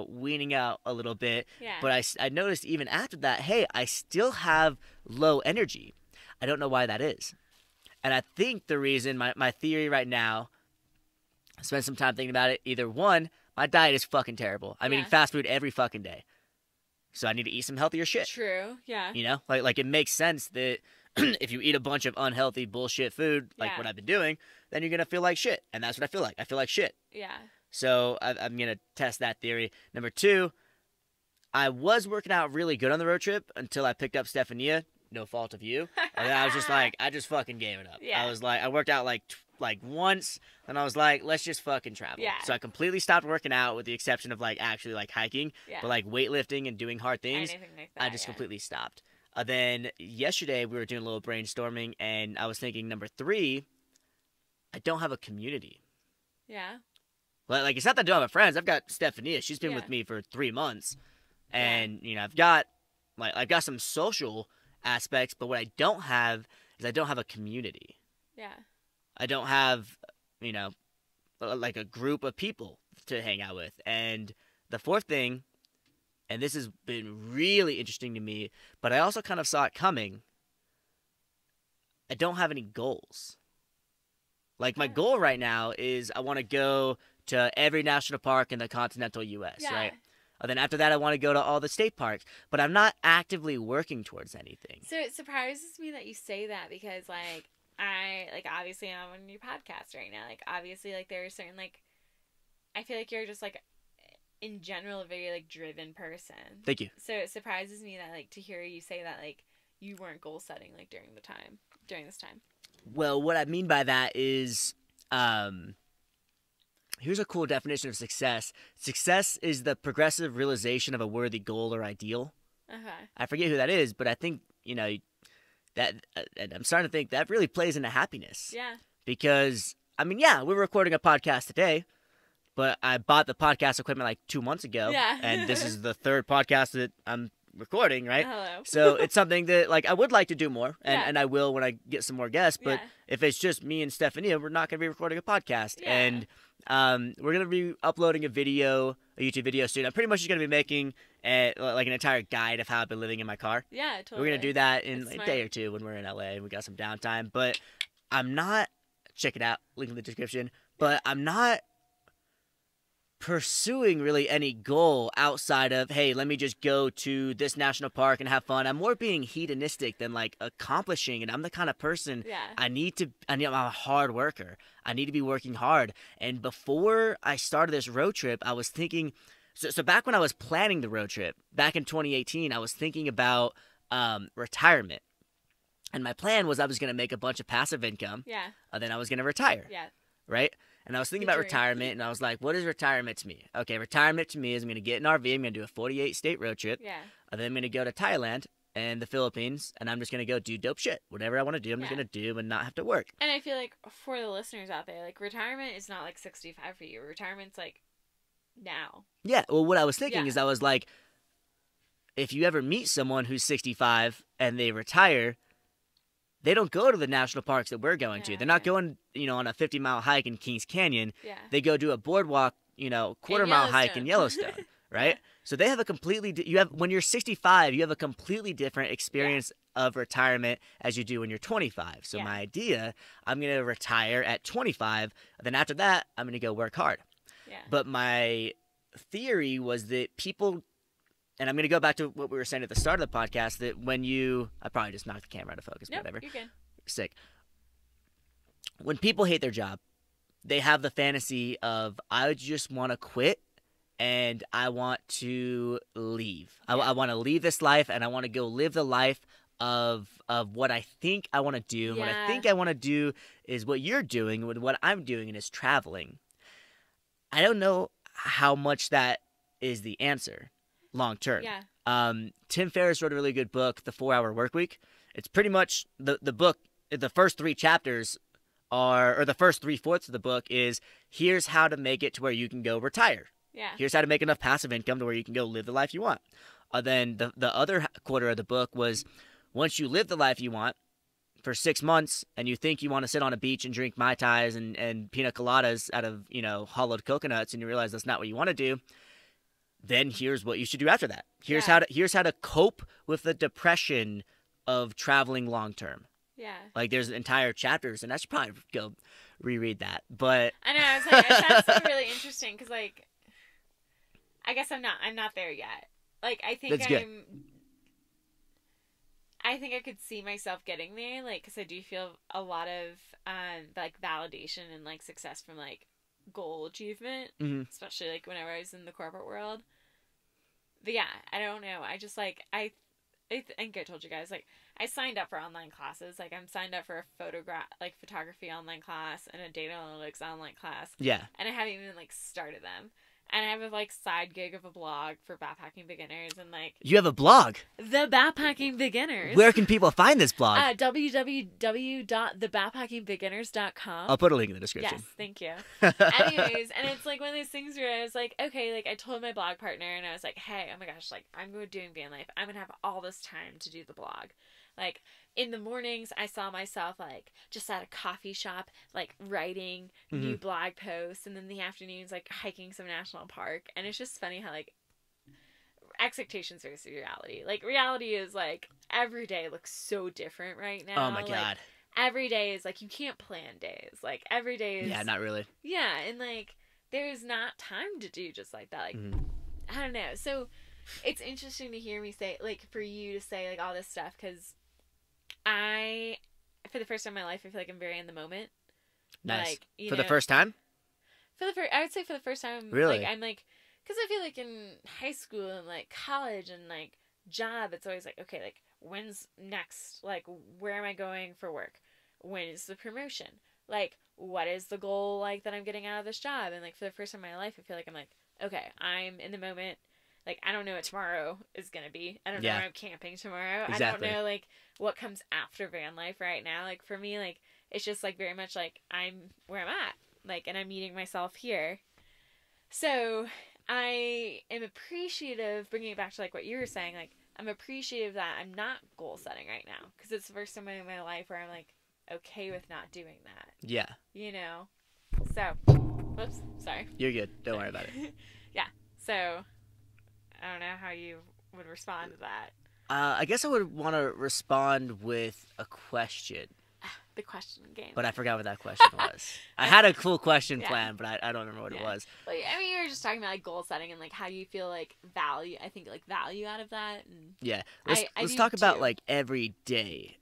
weaning out a little bit. Yeah. But I noticed even after that, hey, I still have low energy. I don't know why that is. And I think the reason, my theory right now, I spent some time thinking about it. Either one, my diet is fucking terrible. I'm eating fast food every fucking day. So I need to eat some healthier shit. True. Yeah. Like it makes sense that if you eat a bunch of unhealthy bullshit food, like what I've been doing, then you're going to feel like shit. And that's what I feel like. I feel like shit. Yeah. So I'm going to test that theory. Number two, I was working out really good on the road trip until I picked up Stephania. No fault of you. And then I was just like, I just fucking gave it up. Yeah. I was like, I worked out like once, and I was like, let's just fucking travel. Yeah. So I completely stopped working out with the exception of like actually like hiking. Yeah. But like weightlifting and doing hard things, Anything like that, I just completely stopped. Then yesterday we were doing a little brainstorming, and I was thinking number three, I don't have a community. Yeah. Like it's not that I don't have friends. I've got Stephania. She's been with me for 3 months, and I've got some social aspects. But what I don't have is I don't have a community. Yeah. I don't have like a group of people to hang out with. And the fourth thing, and this has been really interesting to me, but I also kind of saw it coming. I don't have any goals. Like my goal right now is I want to go to every national park in the continental U.S., right? And then after that, I want to go to all the state parks. But I'm not actively working towards anything. So it surprises me that you say that because, obviously I'm on your podcast right now. Like, obviously, there are certain, I feel like you're just, in general, a very, driven person. Thank you. So it surprises me that, to hear you say that, you weren't goal setting, during this time. Well, what I mean by that is here's a cool definition of success. Success is the progressive realization of a worthy goal or ideal. I forget who that is, but I think, that and I'm starting to think that really plays into happiness. Yeah. Because, yeah, we're recording a podcast today, but I bought the podcast equipment like 2 months ago. Yeah. And this is the third podcast that I'm recording, right? Hello. So it's something that, like, I would like to do more, Yeah. and I will when I get some more guests. But Yeah. if it's just me and Stephania, we're not going to be recording a podcast. Yeah. And we're going to be uploading a YouTube video soon. I'm pretty much just going to be making like an entire guide of how I've been living in my car. Yeah, totally. We're going to do that in That's like a day or two when we're in LA and we got some downtime. But I'm not, check it out, link in the description, but I'm not pursuing really any goal outside of, hey, let me just go to this national park and have fun. I'm more being hedonistic than like accomplishing, and I'm the kind of person I'm a hard worker. I need to be working hard. And before I started this road trip, I was thinking, so back when I was planning the road trip, back in 2018, I was thinking about retirement. And my plan was I was going to make a bunch of passive income. Yeah. And then I was going to retire. Yeah. Right? And I was thinking about retirement, and I was like, what is retirement to me? Okay, retirement to me is I'm going to get an RV, I'm going to do a 48-state road trip. Yeah. And then I'm going to go to Thailand and the Philippines, and I'm just going to go do dope shit. Whatever I want to do, I'm just going to do and not have to work. And I feel like for the listeners out there, like, retirement is not like 65 for you. Retirement's like now. Yeah, well, what I was thinking is I was like, if you ever meet someone who's 65 and they retire, they don't go to the national parks that we're going to. They're not going, on a 50-mile hike in Kings Canyon. Yeah. They go do a boardwalk, quarter-mile hike in Yellowstone, right? So they have a completely when you're 65, you have a completely different experience of retirement as you do when you're 25. So my idea, I'm going to retire at 25, then after that, I'm going to go work hard. Yeah. But my theory was that people, and I'm going to go back to what we were saying at the start of the podcast, that when I probably just knocked the camera out of focus, nope, whatever. You're good. Sick. When people hate their job, they have the fantasy of, I just want to quit and I want to leave. I want to leave this life and I want to go live the life of what I think I want to do. And what I think I want to do is what you're doing, what I'm doing, and is traveling. I don't know how much that is the answer long term. Yeah. Tim Ferriss wrote a really good book, The 4-Hour Workweek. It's pretty much the book, the first 3 chapters or the first 3/4 of the book is, here's how to make it to where you can go retire. Yeah. Here's how to make enough passive income to where you can go live the life you want. Then the other quarter of the book was, once you live the life you want for 6 months and you think you want to sit on a beach and drink Mai Tais and pina coladas out of, hollowed coconuts, and you realize that's not what you want to do, then here's what you should do after that. Here's how to cope with the depression of traveling long term. Yeah. Like, there's entire chapters, and I should probably go reread that. But I know, I was like, it sounds really interesting because, like, I guess I'm not there yet. Like, I think I think I could see myself getting there, like, because I do feel a lot of like validation and like success from like goal achievement, especially like whenever I was in the corporate world. But yeah, I don't know. I just like I think I told you guys, like, I signed up for online classes. Like, I'm signed up for a photography online class and a data analytics online class. Yeah. And I haven't even like started them. And I have a like side gig of a blog for backpacking beginners, and like, you have a blog. The Backpacking Beginners. Where can people find this blog? www.thebackpackingbeginners.com. I'll put a link in the description. Yes, thank you. Anyways, and it's like one of those things where I was like, okay, like, I told my blog partner, and I was like, hey, oh my gosh, like, I'm doing van life. I'm gonna have all this time to do the blog. Like, in the mornings, I saw myself, like, just at a coffee shop, like, writing new blog posts, and then the afternoons, like, hiking some national park. And it's just funny how, like, expectations versus reality. Like, reality is, like, every day looks so different right now. Oh, my God. Like, every day is, like, you can't plan days. Like, every day is... Yeah, not really. Yeah, and, like, there's not time to do just like that. Like, I don't know. So, it's interesting to hear me say, like, for you to say, like, all this stuff, because... for the first time in my life, I feel like I'm very in the moment. Nice. Like, for the first time? I would say for the first time. Really? Like, I'm like, because I feel like in high school and like college and like job, it's always like, okay, like, when's next? Like, where am I going for work? When is the promotion? like, what is the goal, like, that I'm getting out of this job? And, like, for the first time in my life, I feel like I'm like, okay, I'm in the moment. Like, I don't know what tomorrow is going to be. I don't know where I'm camping tomorrow. Exactly. I don't know, like, what comes after van life right now. Like, for me, like, it's just, like, very much, like, I'm where I'm at. Like, and I'm meeting myself here. So, I am appreciative, bringing it back to, like, what you were saying, like, I'm appreciative that I'm not goal setting right now. Because it's the first time in my life where I'm, like, okay with not doing that. Yeah. You know? So, whoops, sorry. You're good. Don't worry about it. Yeah. So, I don't know how you would respond to that. I guess I would want to respond with a question. The question game. But I forgot what that question was. I had a cool question planned, but I don't remember what it was. Well, I mean, you were just talking about, like, goal setting and, like, how you feel, like, value. I think, like, value out of that. And yeah. Let's talk about, like, every day.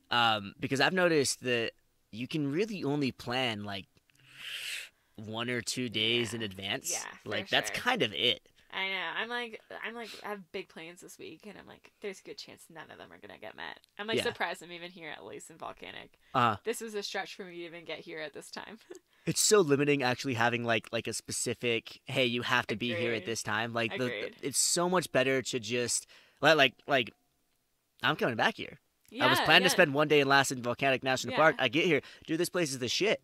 Because I've noticed that you can really only plan, like, 1 or 2 days in advance. Yeah, like, that's kind of it. I know. I have big plans this week, and I'm like, there's a good chance none of them are gonna get met. I'm like surprised I'm even here at least in Volcanic. This was a stretch for me to even get here at this time. It's so limiting actually having like a specific, hey, you have to be here at this time. Like it's so much better to just like I'm coming back here. Yeah, I was planning to spend 1 day in Volcanic National Park. I get here, dude, this place is the shit.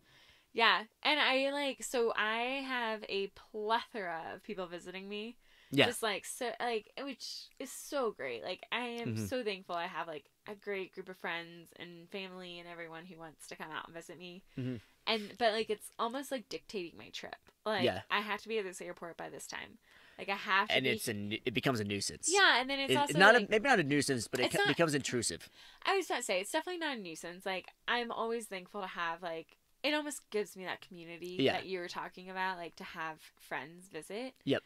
Yeah, and I have a plethora of people visiting me. Yeah. Just which is so great. Like, I am so thankful I have like a great group of friends and family and everyone who wants to come out and visit me. But like, it's almost like dictating my trip. Like, I have to be at this airport by this time. Like, I have to. And it becomes a nuisance. Yeah, and then it's also not maybe not a nuisance, but it becomes intrusive. I was about to say it's definitely not a nuisance. Like, I'm always thankful to have like. It almost gives me that community that you were talking about, like, to have friends visit. Yep.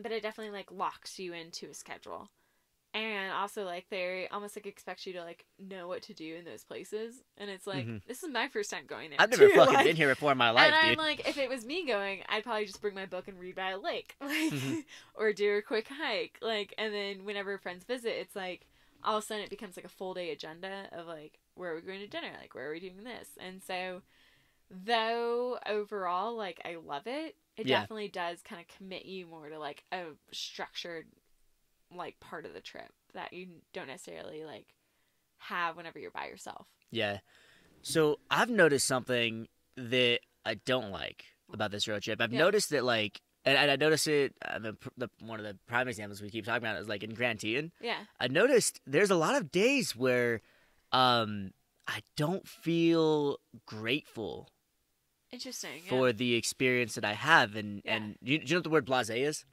But it definitely, like, locks you into a schedule. And also, like, they almost, like, expect you to, like, know what to do in those places. And it's like, this is my first time going there, I've never fucking been here before in my life, and dude. I'm like, if it was me going, I'd probably just bring my book and read by a lake. Like, or do a quick hike. Like, and then whenever friends visit, it's like, all of a sudden it becomes, like, a full day agenda of, like, where are we going to dinner? Like, where are we doing this? And so... Though overall, like, I love it, it definitely does kind of commit you more to, like, a structured, like, part of the trip that you don't necessarily, like, have whenever you're by yourself. Yeah. So I've noticed something that I don't like about this road trip. I've noticed that, like, and I noticed it, one of the prime examples we keep talking about is, like, in Grand Teton. Yeah. I noticed there's a lot of days where I don't feel grateful. Interesting. For the experience that I have, and do you know what the word blasé is?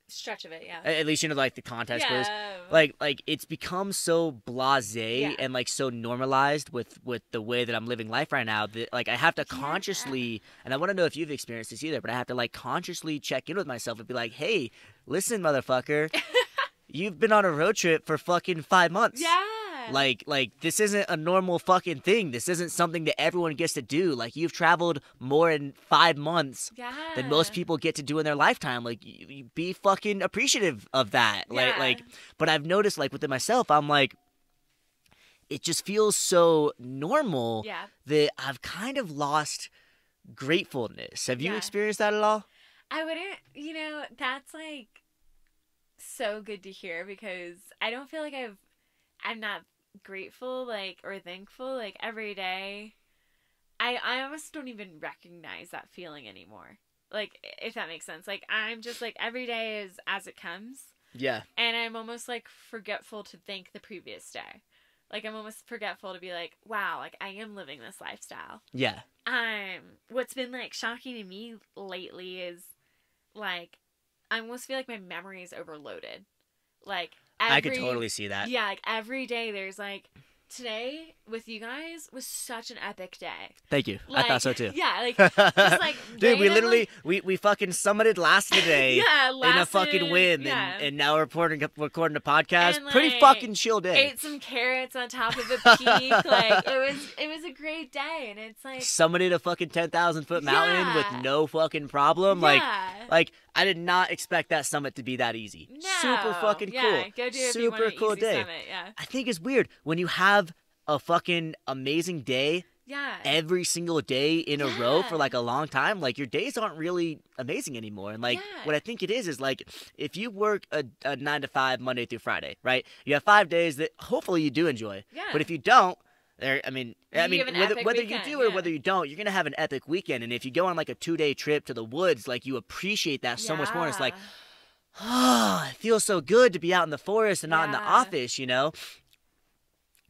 Stretch of it, yeah. At least you know, like, the context clues. Like it's become so blasé and like so normalized with the way that I'm living life right now that, like, I have to consciously, and I want to know if you've experienced this either, but I have to, like, consciously check in with myself and be like, hey, listen, motherfucker, you've been on a road trip for fucking 5 months. Yeah. Like, this isn't a normal fucking thing. This isn't something that everyone gets to do. Like, you've traveled more in 5 months than most people get to do in their lifetime. Like, you be fucking appreciative of that. Like, but I've noticed, like, within myself, I'm like, it just feels so normal that I've kind of lost gratefulness. Have you experienced that at all? I wouldn't, that's, like, so good to hear because I don't feel like I'm not grateful, like, or thankful, like, every day. I almost don't even recognize that feeling anymore. Like, if that makes sense. Like, I'm just, like, every day is as it comes. Yeah. And I'm almost, like, forgetful to thank the previous day. Like, I'm almost forgetful to be like, wow, like, I am living this lifestyle. Yeah. What's been, like, shocking to me lately is, like, I almost feel like my memory is overloaded. Like, I could totally see that. Yeah, like, every day there's, like, today with you guys was such an epic day. Thank you. Like, I thought so too. Yeah, like, just, like, dude, we literally, we fucking summited last today in a fucking win, and now we're recording a podcast. And, like, pretty fucking chill day. Ate some carrots on top of a peak. Like, it was a great day, and it's like summited a fucking 10,000-foot mountain with no fucking problem. Yeah. Like I did not expect that summit to be that easy. No. Super fucking cool. Yeah, go do it. Super cool day. Summit, I think it's weird when you have a fucking amazing day every single day in a row for like a long time, like your days aren't really amazing anymore. And like what I think it is like if you work a 9 to 5 Monday through Friday, right? You have 5 days that hopefully you do enjoy. Yeah. But if you don't, whether have an epic you weekend, do or whether you don't, you're gonna have an epic weekend. And if you go on like a 2-day trip to the woods, like you appreciate that so much more. And it's like, oh, it feels so good to be out in the forest and not in the office, you know?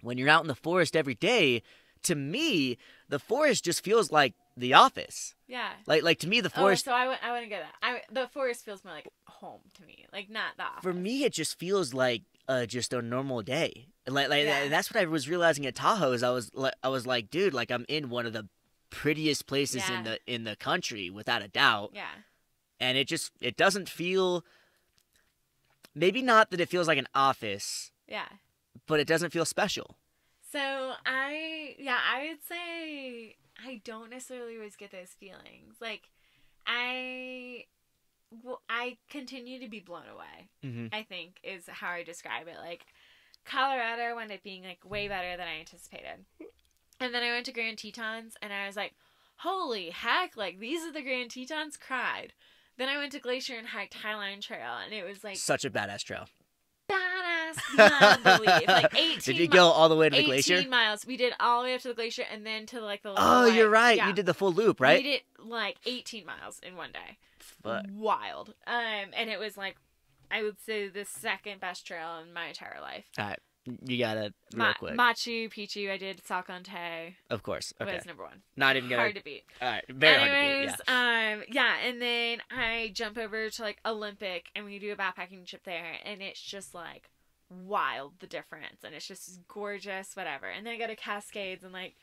When you're out in the forest every day, to me, the forest just feels like the office. Yeah. Like to me, the forest. Oh, so I wouldn't get that. The forest feels more like home to me, like not the office. For me, it just feels like just a normal day. And that's what I was realizing at Tahoe. Is I was like, dude, like I'm in one of the prettiest places in the country, without a doubt. Yeah. And it doesn't feel. Maybe not that it feels like an office. Yeah. But it doesn't feel special. So I would say I don't necessarily always get those feelings. Like I continue to be blown away. Mm-hmm. I think is how I describe it. Like Colorado wound up being like way better than I anticipated. And then I went to Grand Tetons and I was like, holy heck, like these are the Grand Tetons, cried. Then I went to Glacier and hiked Highline Trail and it was like such a badass trail. Badass beyond belief. Like 18 Did you go all the way to the glacier? 18 miles. We did all the way up to the glacier and then to like the Oh, you're right. Yeah. You did the full loop, right? We did like 18 miles in one day. Fuck. Wild. And it was like, I would say the second best trail in my entire life. All right. You got it real quick. Machu Picchu, I did Salcantay. Of course. Okay. Was number one. Not even hard to beat. All right. Very hard to beat. Yeah. And then I jump over to like Olympic and we do a backpacking trip there and it's just like wild, the difference. And it's just gorgeous, whatever. And then I go to Cascades and like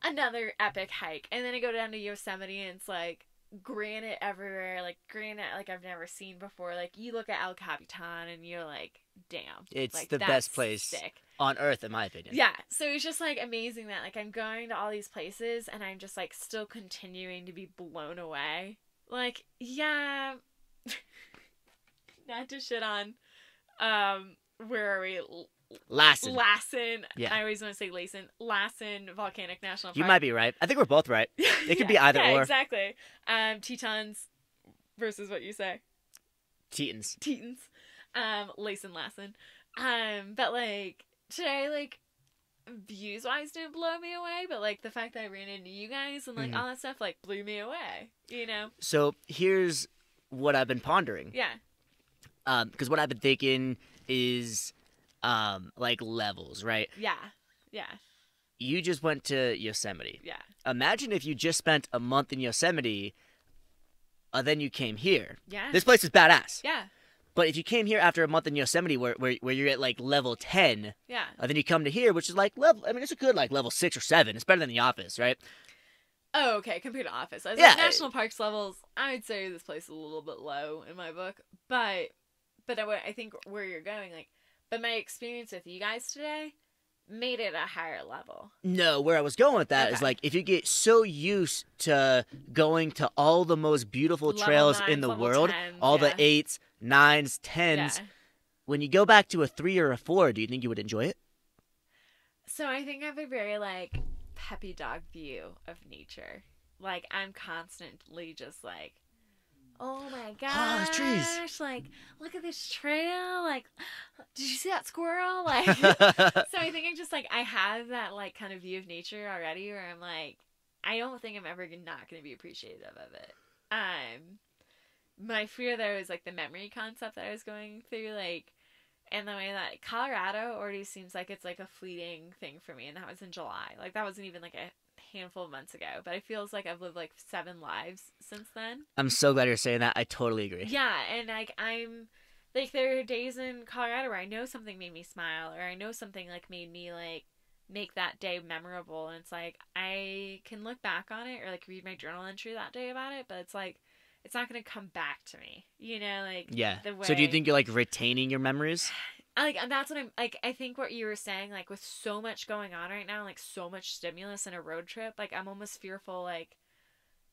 another epic hike. And then I go down to Yosemite and it's like granite everywhere, like granite like I've never seen before. Like you look at El Capitan and you're like, damn, it's like, the best place sick on earth in my opinion. Yeah, so it's just like amazing that like I'm going to all these places and I'm just like still continuing to be blown away. Like, yeah, not to shit on where are we? Lassen. Yeah. I always want to say Lassen Volcanic National Park. You might be right. I think we're both right. It could be either or. Exactly. Tetons versus what you say. Tetons. Lassen. But like today, like views wise didn't blow me away, but like the fact that I ran into you guys and like all that stuff like blew me away. You know. So here's what I've been pondering. Yeah. Because what I've been thinking is like levels, right? Yeah. You just went to Yosemite. Yeah. Imagine if you just spent a month in Yosemite, then you came here. Yeah. This place is badass. Yeah. But if you came here after a month in Yosemite where you're at like level 10, then you come to here, which is like it's a good like level 6 or 7. It's better than the office, right? Oh, okay. Compared to office. Like, national parks levels, I would say this place is a little bit low in my book. But I think where you're going, like, but my experience with you guys today made it a higher level. No, where I was going with that is like if you get so used to going to all the most beautiful trails in the world, 10s, all the 8s, 9s, 10s, when you go back to a 3 or a 4, do you think you would enjoy it? So I think I have a very like peppy dog view of nature. Like I'm constantly just like, oh my gosh, trees. Like, look at this trail. Like, did you see that squirrel? Like, so I think I'm just like, I have that like kind of view of nature already where I'm like, I don't think I'm ever not going to be appreciative of it. My fear though is like the memory concept that I was going through, like, and the way that Colorado already seems like it's like a fleeting thing for me. And that was in July. Like, that wasn't even like a handful of months ago, but it feels like I've lived like 7 lives since then. I'm so glad you're saying that. I totally agree. Yeah, and like I'm like there are days in Colorado where I know something made me smile, or I know something like made me like make that day memorable, and it's like I can look back on it or like read my journal entry that day about it, but it's like it's not going to come back to me, you know, like the way... So do you think you're like retaining your memories? Like, that's what I'm like. I think what you were saying, like, with so much going on right now, like so much stimulus in a road trip, like I'm almost fearful, like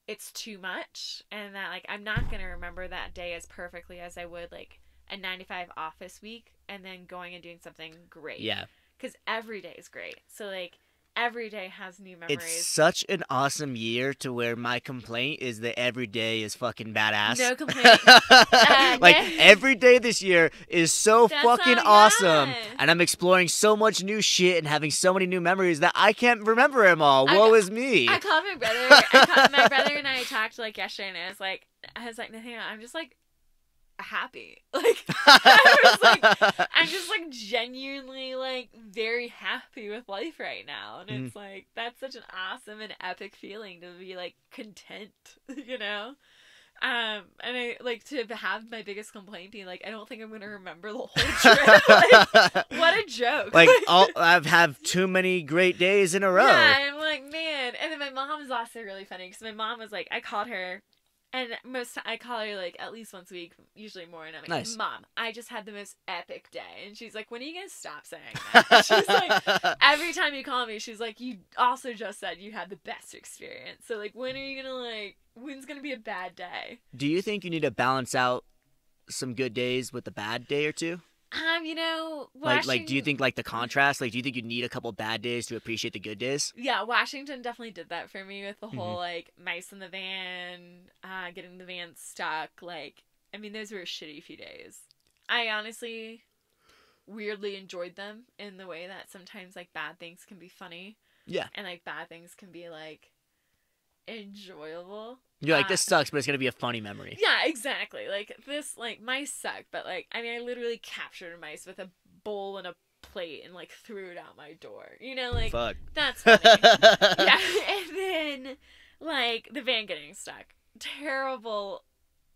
it's too much, and that like I'm not gonna remember that day as perfectly as I would like a 9 to 5 office week, and then going and doing something great. Yeah. Because every day is great. So like every day has new memories. It's such an awesome year to where my complaint is that every day is fucking badass. No complaint. Like, every day this year is so fucking awesome. Yeah. And I'm exploring so much new shit and having so many new memories that I can't remember them all. Woe is me. I called my brother. My brother and I talked, like, yesterday, and I was like, Nathaniel, I'm just, like, happy. Like, I'm just, like, genuinely, like, very happy with life right now. And it's, like, that's such an awesome and epic feeling to be, like, content, you know? And I, like, to have my biggest complaint be, like, I don't think I'm going to remember the whole trip. Like, what a joke. Like, I've had too many great days in a row. Yeah, and I'm like, man. And then my mom was also really funny, because my mom was like, I called her, and I call her, like, at least once a week, usually more, and I'm like, nice. Mom, I just had the most epic day. And she's like, when are you going to stop saying that? She's like, every time you call me, she's like, you also just said you had the best experience. So, like, when are you going to, like, when's going to be a bad day? Do you think you need to balance out some good days with a bad day or two? You know, like, do you think, like, the contrast, like, do you think you need a couple bad days to appreciate the good days? Yeah, Washington definitely did that for me with the whole, like, mice in the van, getting the van stuck. Like, I mean, those were a shitty few days. I honestly weirdly enjoyed them in the way that sometimes, like, bad things can be funny. Yeah. And, like, bad things can be, like, enjoyable. You're like, this sucks, but it's going to be a funny memory. Yeah, exactly. Like, this, like, mice suck, but, like, I mean, I literally captured a mice with a bowl and a plate and, like, threw it out my door. You know, like, fuck. That's funny. Yeah, and then, like, the van getting stuck. Terrible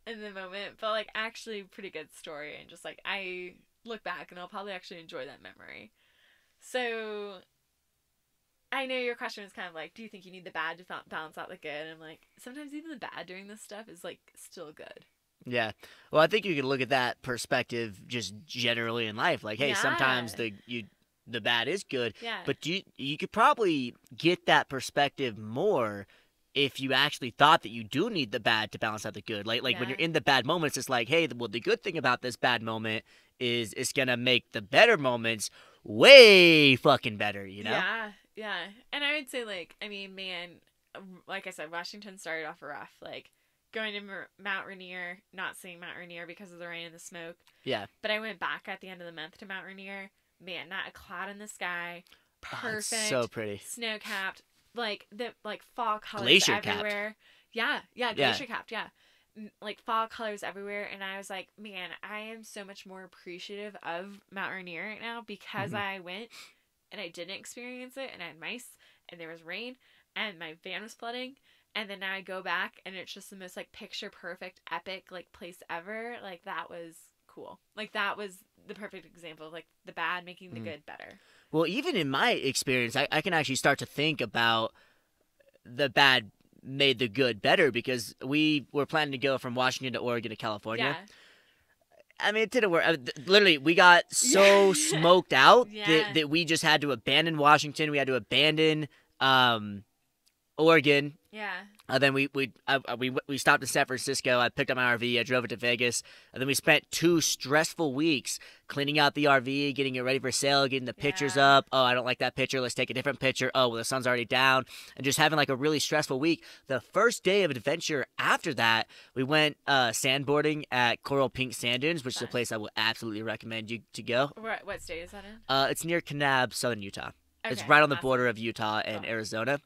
in the moment, but, like, actually pretty good story, and just, like, I look back and I'll probably actually enjoy that memory. So, I know your question was kind of like, do you think you need the bad to balance out the good? And I'm like, sometimes even the bad during this stuff is, like, still good. Yeah. Well, I think you can look at that perspective just generally in life. Like, hey, sometimes the bad is good. Yeah. But you could probably get that perspective more if you actually thought that you do need the bad to balance out the good. Like when you're in the bad moments, it's like, hey, well, the good thing about this bad moment is it's going to make the better moments way fucking better, you know? Yeah. Yeah, and I would say, like, I mean, man, like I said, Washington started off rough. Like, going to Mount Rainier, not seeing Mount Rainier because of the rain and the smoke. Yeah. But I went back at the end of the month to Mount Rainier. Man, not a cloud in the sky. Perfect. It's so pretty. Snow-capped. Like, the, like, fall colors Glacier-capped. everywhere. Yeah, glacier-capped, yeah. Like, fall colors everywhere. And I was like, man, I am so much more appreciative of Mount Rainier right now because I went and I didn't experience it, and I had mice, and there was rain, and my van was flooding, and then now I go back, and it's just the most, like, picture-perfect, epic, like, place ever. Like, that was cool. Like, that was the perfect example of, like, the bad making the good better. Well, even in my experience, I can actually start to think about the bad made the good better, because we were planning to go from Washington to Oregon to California. Yeah. I mean, it didn't work. Literally, we got so smoked out that we just had to abandon Washington. We had to abandon Oregon. Yeah. Then we stopped in San Francisco. I picked up my RV. I drove it to Vegas. And then we spent 2 stressful weeks cleaning out the RV, getting it ready for sale, getting the pictures up. Oh, I don't like that picture. Let's take a different picture. Oh, well, the sun's already down. And just having, like, a really stressful week. The first day of adventure after that, we went sandboarding at Coral Pink Sand Dunes, which is a place I would absolutely recommend you to go. What state is that in? It's near Kanab, southern Utah. Okay, it's right on the border of Utah and Arizona.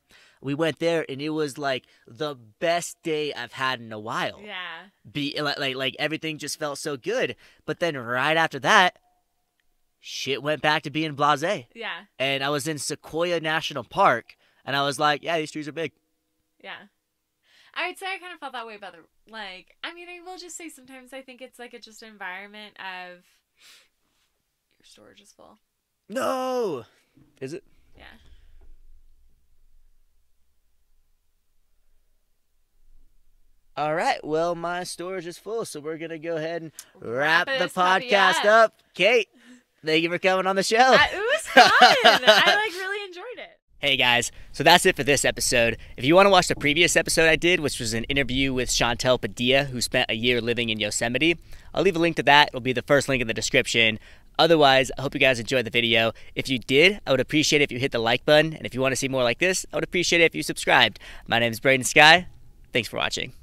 We went there, and it was, like, the best day I've had in a while. Yeah. Like everything just felt so good. But then right after that, shit went back to being blasé. Yeah. And I was in Sequoia National Park, and I was like, yeah, these trees are big. Yeah. I would say I kind of felt that way about the, like, I mean, I will just say sometimes I think it's, like, just an environment of your storage is full. No! Is it? Yeah. All right, well, my storage is full, so we're going to go ahead and wrap the podcast up. Kate, thank you for coming on the show. It was fun. I, like, really enjoyed it. Hey, guys, so that's it for this episode. If you want to watch the previous episode I did, which was an interview with Chantel Padilla, who spent a year living in Yosemite, I'll leave a link to that. It'll be the first link in the description. Otherwise, I hope you guys enjoyed the video. If you did, I would appreciate it if you hit the like button. And if you want to see more like this, I would appreciate it if you subscribed. My name is Braden Sky. Thanks for watching.